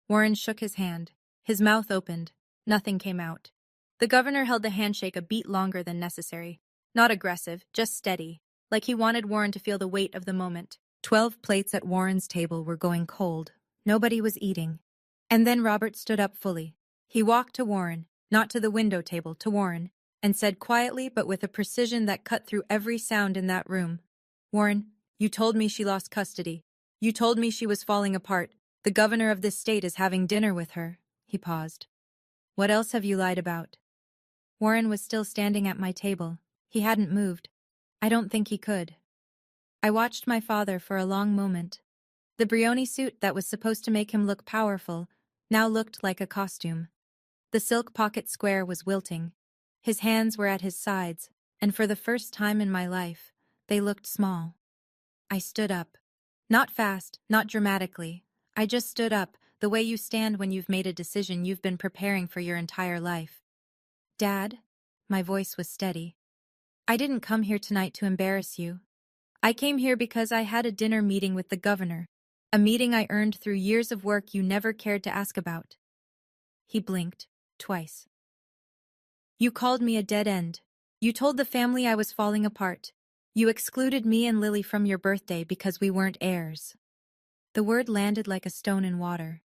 Warren shook his hand. His mouth opened. Nothing came out. The governor held the handshake a beat longer than necessary. Not aggressive, just steady, like he wanted Warren to feel the weight of the moment. 12 plates at Warren's table were going cold. Nobody was eating. And then Robert stood up fully. He walked to Warren, not to the window table, to Warren, and said quietly but with a precision that cut through every sound in that room, Warren, you told me she lost custody. You told me she was falling apart. The governor of this state is having dinner with her. He paused. What else have you lied about? Warren was still standing at my table. He hadn't moved. I don't think he could. I watched my father for a long moment. The Brioni suit that was supposed to make him look powerful now looked like a costume. The silk pocket square was wilting. His hands were at his sides, and for the first time in my life, they looked small. I stood up. Not fast, not dramatically. I just stood up, the way you stand when you've made a decision you've been preparing for your entire life. Dad, my voice was steady. I didn't come here tonight to embarrass you. I came here because I had a dinner meeting with the governor, a meeting I earned through years of work you never cared to ask about. He blinked, twice. You called me a dead end. You told the family I was falling apart. You excluded me and Lily from your birthday because we weren't heirs. The word landed like a stone in water.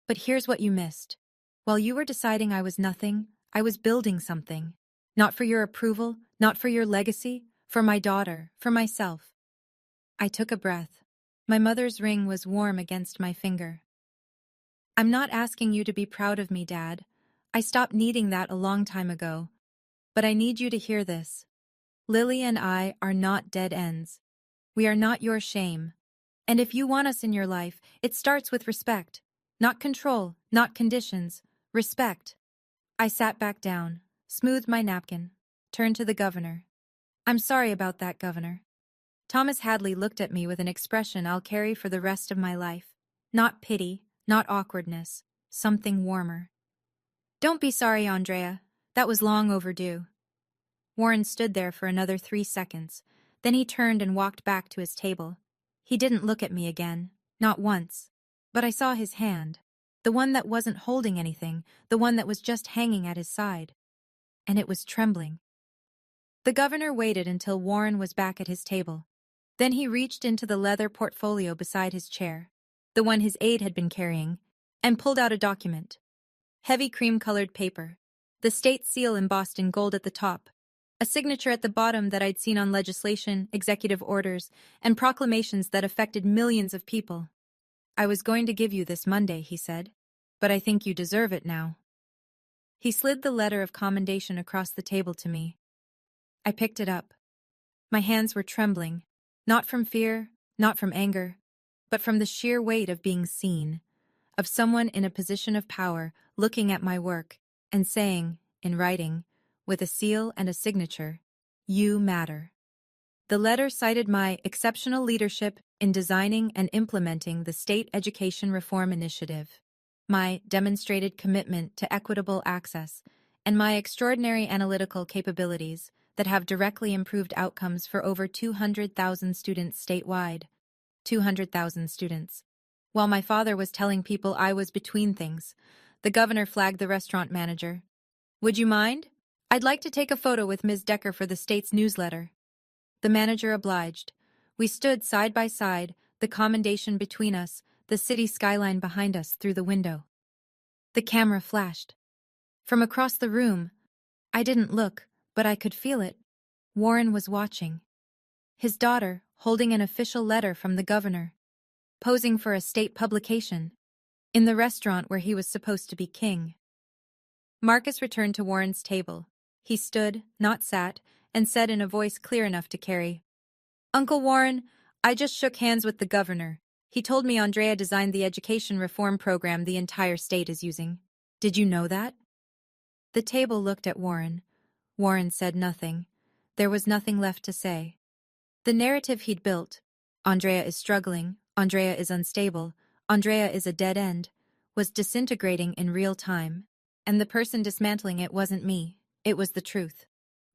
But here's what you missed. While you were deciding I was nothing, I was building something. Not for your approval, not for your legacy, for my daughter, for myself. I took a breath. My mother's ring was warm against my finger. I'm not asking you to be proud of me, Dad. I stopped needing that a long time ago. But I need you to hear this. Lily and I are not dead ends. We are not your shame. And if you want us in your life, it starts with respect. Not control, not conditions. Respect. I sat back down, smoothed my napkin, turned to the governor. I'm sorry about that, Governor. Thomas Hadley looked at me with an expression I'll carry for the rest of my life. Not pity, not awkwardness, something warmer. Don't be sorry, Andrea. That was long overdue. Warren stood there for another 3 seconds. Then he turned and walked back to his table. He didn't look at me again, not once. But I saw his hand. The one that wasn't holding anything, the one that was just hanging at his side. And it was trembling. The governor waited until Warren was back at his table. Then he reached into the leather portfolio beside his chair, the one his aide had been carrying, and pulled out a document. Heavy cream-colored paper, the state seal embossed in gold at the top, a signature at the bottom that I'd seen on legislation, executive orders, and proclamations that affected millions of people. I was going to give you this Monday, he said, but I think you deserve it now. He slid the letter of commendation across the table to me. I picked it up. My hands were trembling, not from fear, not from anger, but from the sheer weight of being seen, of someone in a position of power looking at my work and saying, in writing, with a seal and a signature, "You matter." The letter cited my exceptional leadership in designing and implementing the State Education Reform Initiative, my demonstrated commitment to equitable access, and my extraordinary analytical capabilities that have directly improved outcomes for over 200,000 students statewide. 200,000 students. While my father was telling people I was between things, the governor flagged the restaurant manager. "Would you mind? I'd like to take a photo with Ms. Decker for the state's newsletter." The manager obliged. We stood side by side, the commendation between us, the city skyline behind us through the window. The camera flashed. From across the room, I didn't look, but I could feel it. Warren was watching. His daughter, holding an official letter from the governor, posing for a state publication, in the restaurant where he was supposed to be king. Marcus returned to Warren's table. He stood, not sat, and said in a voice clear enough to carry, "Uncle Warren, I just shook hands with the governor. He told me Andrea designed the education reform program the entire state is using. Did you know that?" The table looked at Warren. Warren said nothing. There was nothing left to say. The narrative he'd built, Andrea is struggling, Andrea is unstable, Andrea is a dead end, was disintegrating in real time. And the person dismantling it wasn't me. It was the truth.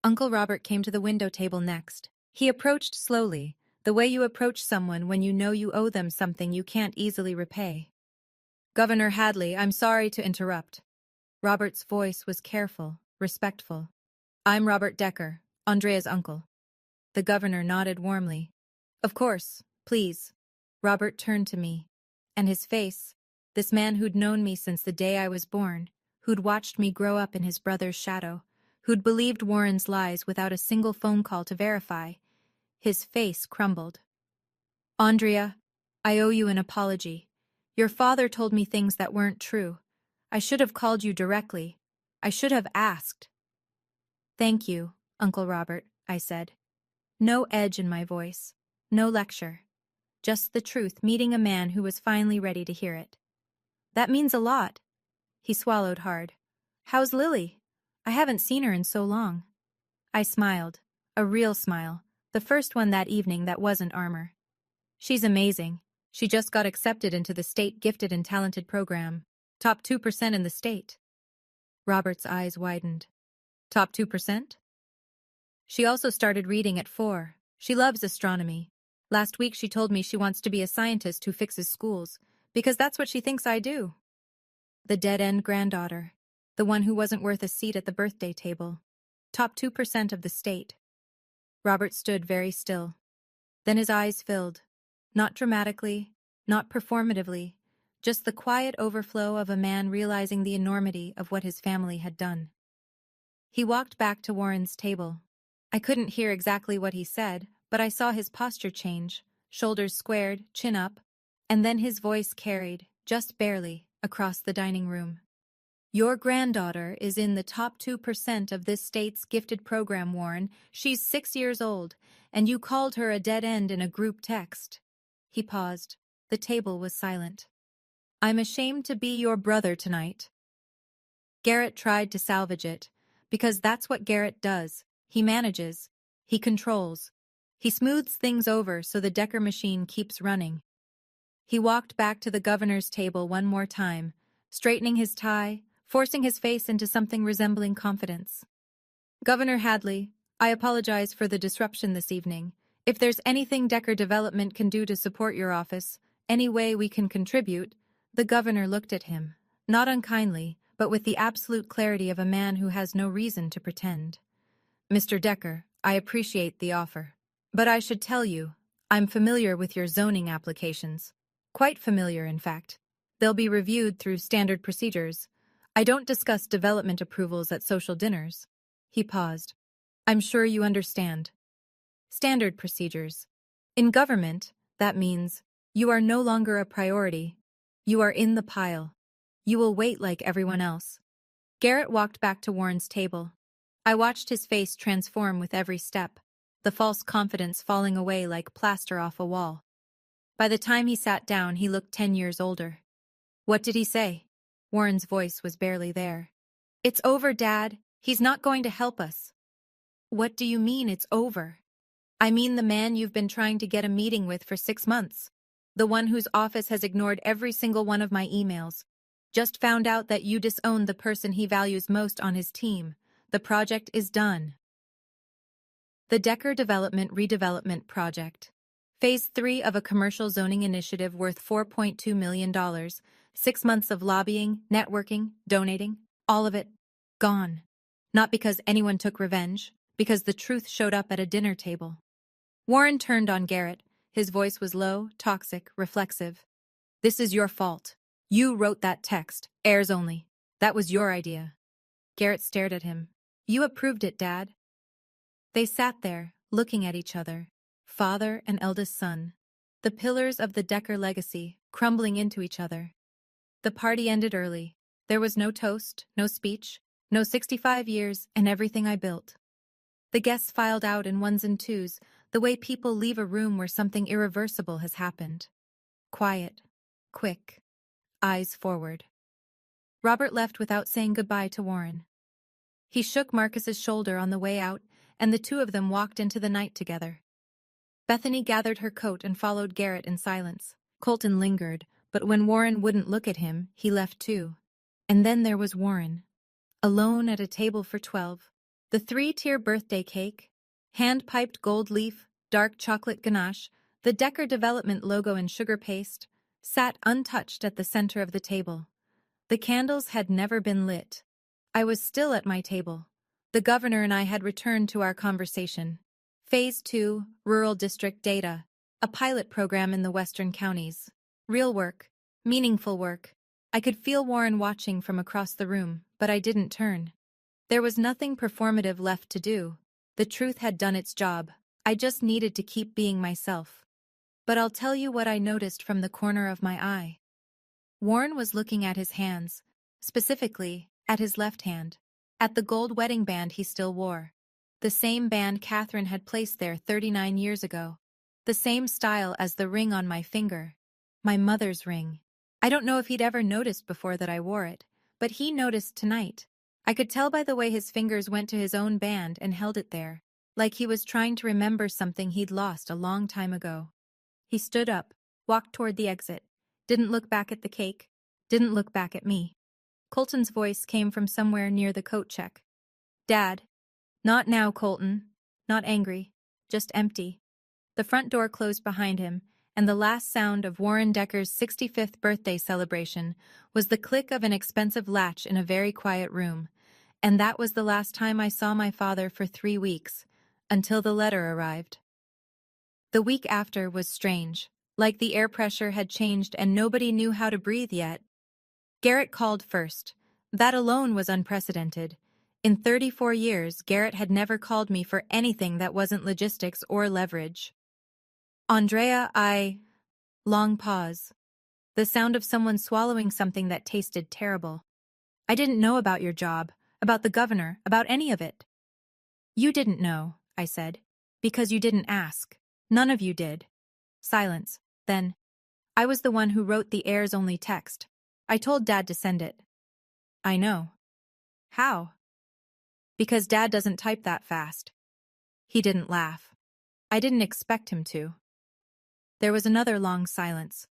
Uncle Robert came to the window table next. He approached slowly, the way you approach someone when you know you owe them something you can't easily repay. "Governor Hadley, I'm sorry to interrupt." Robert's voice was careful, respectful. "I'm Robert Decker, Andrea's uncle." The governor nodded warmly. "Of course, please." Robert turned to me, and his face, this man who'd known me since the day I was born, who'd watched me grow up in his brother's shadow, who'd believed Warren's lies without a single phone call to verify, his face crumbled. "Andrea, I owe you an apology. Your father told me things that weren't true. I should have called you directly. I should have asked." "Thank you, Uncle Robert," I said. No edge in my voice, no lecture. Just the truth meeting a man who was finally ready to hear it. "That means a lot." He swallowed hard. "How's Lily? I haven't seen her in so long." I smiled, a real smile, the first one that evening that wasn't armor. "She's amazing. She just got accepted into the state gifted and talented program. Top 2% in the state." Robert's eyes widened. "Top 2%? She also started reading at 4. She loves astronomy. Last week she told me she wants to be a scientist who fixes schools, because that's what she thinks I do." The dead-end granddaughter, the one who wasn't worth a seat at the birthday table. Top 2% of the state. Robert stood very still. Then his eyes filled. Not dramatically, not performatively, just the quiet overflow of a man realizing the enormity of what his family had done. He walked back to Warren's table. I couldn't hear exactly what he said, but I saw his posture change, shoulders squared, chin up, and then his voice carried, just barely, across the dining room. "Your granddaughter is in the top 2% of this state's gifted program, Warren. She's 6 years old, and you called her a dead end in a group text." He paused. The table was silent. "I'm ashamed to be your brother tonight." Garrett tried to salvage it, because that's what Garrett does. He manages. He controls. He smooths things over so the Decker machine keeps running. He walked back to the governor's table one more time, straightening his tie, forcing his face into something resembling confidence. Governor Hadley, I apologize for the disruption this evening. If there's anything Decker Development can do to support your office, any way we can contribute, the governor looked at him, not unkindly, but with the absolute clarity of a man who has no reason to pretend. Mr. Decker, I appreciate the offer. But I should tell you, I'm familiar with your zoning applications. Quite familiar, in fact. They'll be reviewed through standard procedures. I don't discuss development approvals at social dinners. He paused. I'm sure you understand. Standard procedures. In government, that means you are no longer a priority. You are in the pile. You will wait like everyone else. Garrett walked back to Warren's table. I watched his face transform with every step, the false confidence falling away like plaster off a wall. By the time he sat down, he looked 10 years older. What did he say? Warren's voice was barely there. It's over, Dad. He's not going to help us. What do you mean it's over? I mean the man you've been trying to get a meeting with for 6 months. The one whose office has ignored every single one of my emails. Just found out that you disowned the person he values most on his team. The project is done. The Decker Development Redevelopment Project. Phase 3 of a commercial zoning initiative worth $4.2 million. 6 months of lobbying, networking, donating, all of it, gone. Not because anyone took revenge, because the truth showed up at a dinner table. Warren turned on Garrett. His voice was low, toxic, reflexive. This is your fault. You wrote that text, heirs only. That was your idea. Garrett stared at him. You approved it, Dad. They sat there, looking at each other, father and eldest son, the pillars of the Decker legacy crumbling into each other. The party ended early. There was no toast, no speech, no 65 years and everything I built. The guests filed out in ones and twos, the way people leave a room where something irreversible has happened. Quiet, quick, eyes forward. Robert left without saying goodbye to Warren. He shook Marcus's shoulder on the way out, and the two of them walked into the night together. Bethany gathered her coat and followed Garrett in silence. Colton lingered, but when Warren wouldn't look at him, he left too. And then there was Warren, alone at a table for 12. The 3-tier birthday cake, hand-piped gold leaf, dark chocolate ganache, the Decker Development logo in sugar paste, sat untouched at the center of the table. The candles had never been lit. I was still at my table. The governor and I had returned to our conversation. Phase 2, Rural District Data, a pilot program in the western counties. Real work, meaningful work. I could feel Warren watching from across the room, but I didn't turn. There was nothing performative left to do. The truth had done its job. I just needed to keep being myself. But I'll tell you what I noticed from the corner of my eye. Warren was looking at his hands, specifically at his left hand, at the gold wedding band he still wore. The same band Catherine had placed there 39 years ago. The same style as the ring on my finger. My mother's ring. I don't know if he'd ever noticed before that I wore it, but he noticed tonight. I could tell by the way his fingers went to his own band and held it there, like he was trying to remember something he'd lost a long time ago. He stood up, walked toward the exit, didn't look back at the cake, didn't look back at me. Colton's voice came from somewhere near the coat check. Dad. Not now, Colton. Not angry, just empty. The front door closed behind him, and the last sound of Warren Decker's 65th birthday celebration was the click of an expensive latch in a very quiet room. And that was the last time I saw my father for 3 weeks, until the letter arrived. The week after was strange, like the air pressure had changed and nobody knew how to breathe yet. Garrett called first. That alone was unprecedented. In 34 years, Garrett had never called me for anything that wasn't logistics or leverage. Andrea, Long pause. The sound of someone swallowing something that tasted terrible. I didn't know about your job, about the governor, about any of it. You didn't know, I said, because you didn't ask. None of you did. Silence. Then, I was the one who wrote the heirs-only text. I told Dad to send it. I know. How? Because Dad doesn't type that fast. He didn't laugh. I didn't expect him to. There was another long silence.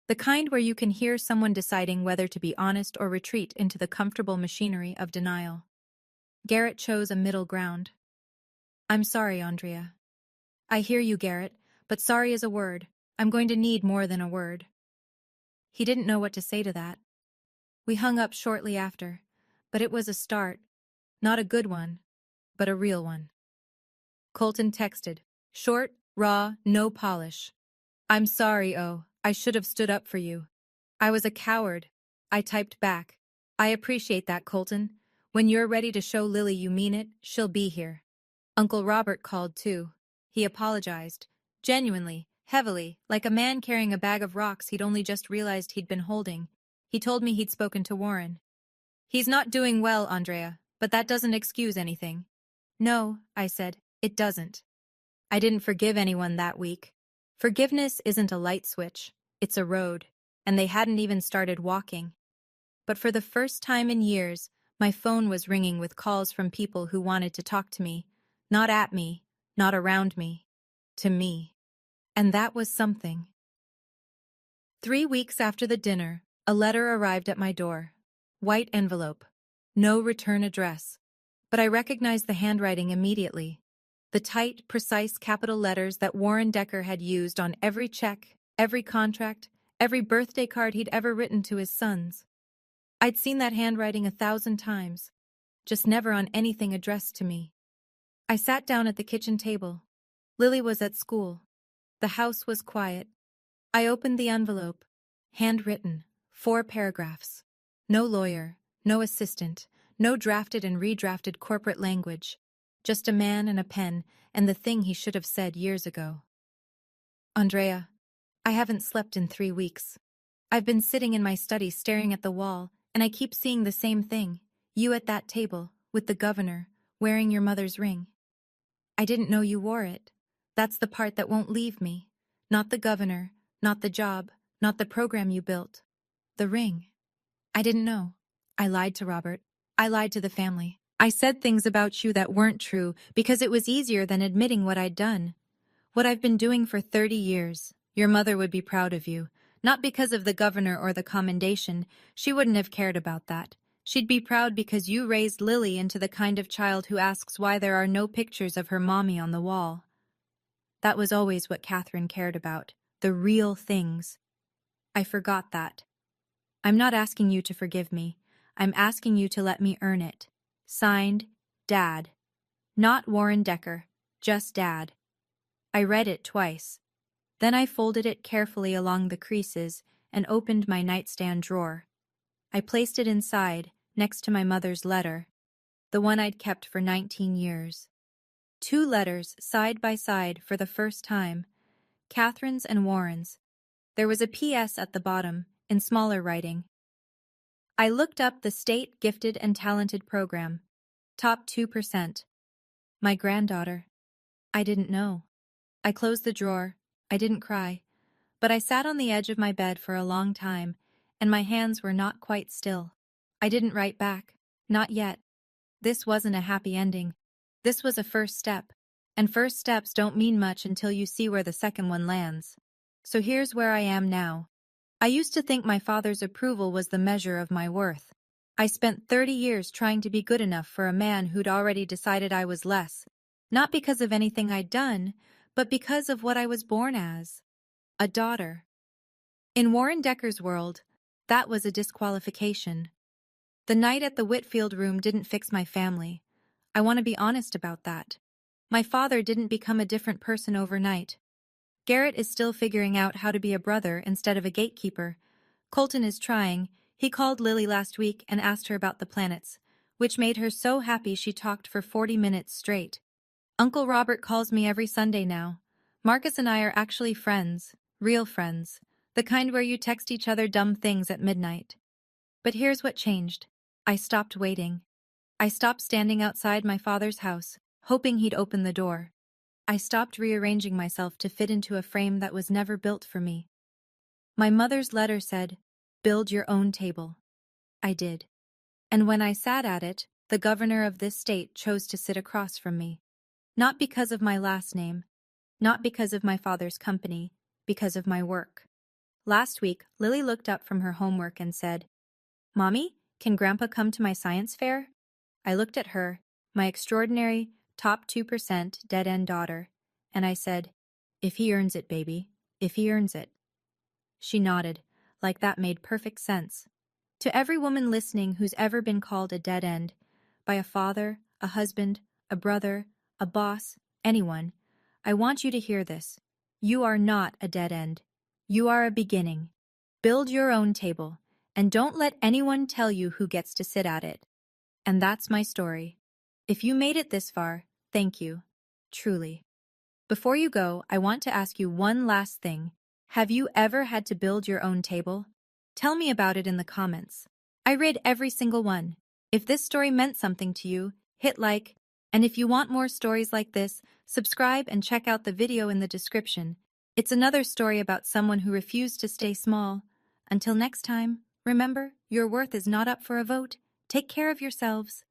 The kind where you can hear someone deciding whether to be honest or retreat into the comfortable machinery of denial. Garrett chose a middle ground. I'm sorry, Andrea. I hear you, Garrett, but sorry is a word. I'm going to need more than a word. He didn't know what to say to that. We hung up shortly after, but it was a start. Not a good one, but a real one. Colton texted. Short, raw, no polish. I'm sorry, I should have stood up for you. I was a coward. I typed back. I appreciate that, Colton. When you're ready to show Lily you mean it, she'll be here. Uncle Robert called too. He apologized. Genuinely, heavily, like a man carrying a bag of rocks he'd only just realized he'd been holding. He told me he'd spoken to Warren. He's not doing well, Andrea, but that doesn't excuse anything. No, I said, it doesn't. I didn't forgive anyone that week. Forgiveness isn't a light switch, it's a road, and they hadn't even started walking. But for the first time in years, my phone was ringing with calls from people who wanted to talk to me, not at me, not around me, to me. And that was something. 3 weeks after the dinner, a letter arrived at my door. White envelope. No return address. But I recognized the handwriting immediately. The tight, precise capital letters that Warren Decker had used on every check, every contract, every birthday card he'd ever written to his sons. I'd seen that handwriting 1,000 times, just never on anything addressed to me. I sat down at the kitchen table. Lily was at school. The house was quiet. I opened the envelope. Handwritten, 4 paragraphs. No lawyer, no assistant, no drafted and redrafted corporate language. Just a man and a pen, and the thing he should have said years ago. Andrea, I haven't slept in 3 weeks. I've been sitting in my study staring at the wall, and I keep seeing the same thing. You at that table, with the governor, wearing your mother's ring. I didn't know you wore it. That's the part that won't leave me. Not the governor, not the job, not the program you built. The ring. I didn't know. I lied to Robert. I lied to the family. I said things about you that weren't true because it was easier than admitting what I'd done. What I've been doing for 30 years. Your mother would be proud of you. Not because of the governor or the commendation. She wouldn't have cared about that. She'd be proud because you raised Lily into the kind of child who asks why there are no pictures of her mommy on the wall. That was always what Catherine cared about. The real things. I forgot that. I'm not asking you to forgive me. I'm asking you to let me earn it. Signed, Dad. Not Warren Decker, just Dad. I read it twice. Then I folded it carefully along the creases and opened my nightstand drawer. I placed it inside, next to my mother's letter, the one I'd kept for 19 years. 2 letters side by side for the first time, Catherine's and Warren's. There was a P.S. at the bottom, in smaller writing. I looked up the state gifted and talented program. Top 2%. My granddaughter. I didn't know. I closed the drawer. I didn't cry. But I sat on the edge of my bed for a long time, and my hands were not quite still. I didn't write back. Not yet. This wasn't a happy ending. This was a first step. And first steps don't mean much until you see where the second one lands. So here's where I am now. I used to think my father's approval was the measure of my worth. I spent 30 years trying to be good enough for a man who'd already decided I was less. Not because of anything I'd done, but because of what I was born as. A daughter. In Warren Decker's world, that was a disqualification. The night at the Whitfield room didn't fix my family. I want to be honest about that. My father didn't become a different person overnight. Garrett is still figuring out how to be a brother instead of a gatekeeper. Colton is trying. He called Lily last week and asked her about the planets, which made her so happy she talked for 40 minutes straight. Uncle Robert calls me every Sunday now. Marcus and I are actually friends, real friends, the kind where you text each other dumb things at midnight. But here's what changed. I stopped waiting. I stopped standing outside my father's house, hoping he'd open the door. I stopped rearranging myself to fit into a frame that was never built for me. My mother's letter said, "Build your own table." I did. And when I sat at it, the governor of this state chose to sit across from me. Not because of my last name, not because of my father's company, because of my work. Last week, Lily looked up from her homework and said, "Mommy, can Grandpa come to my science fair?" I looked at her, my extraordinary, top 2% dead-end daughter, and I said, "If he earns it, baby, if he earns it." She nodded, like that made perfect sense. To every woman listening who's ever been called a dead end, by a father, a husband, a brother, a boss, anyone, I want you to hear this. You are not a dead end. You are a beginning. Build your own table, and don't let anyone tell you who gets to sit at it. And that's my story. If you made it this far, thank you. Truly. Before you go, I want to ask you one last thing. Have you ever had to build your own table? Tell me about it in the comments. I read every single one. If this story meant something to you, hit like, and if you want more stories like this, subscribe and check out the video in the description. It's another story about someone who refused to stay small. Until next time, remember, your worth is not up for a vote. Take care of yourselves.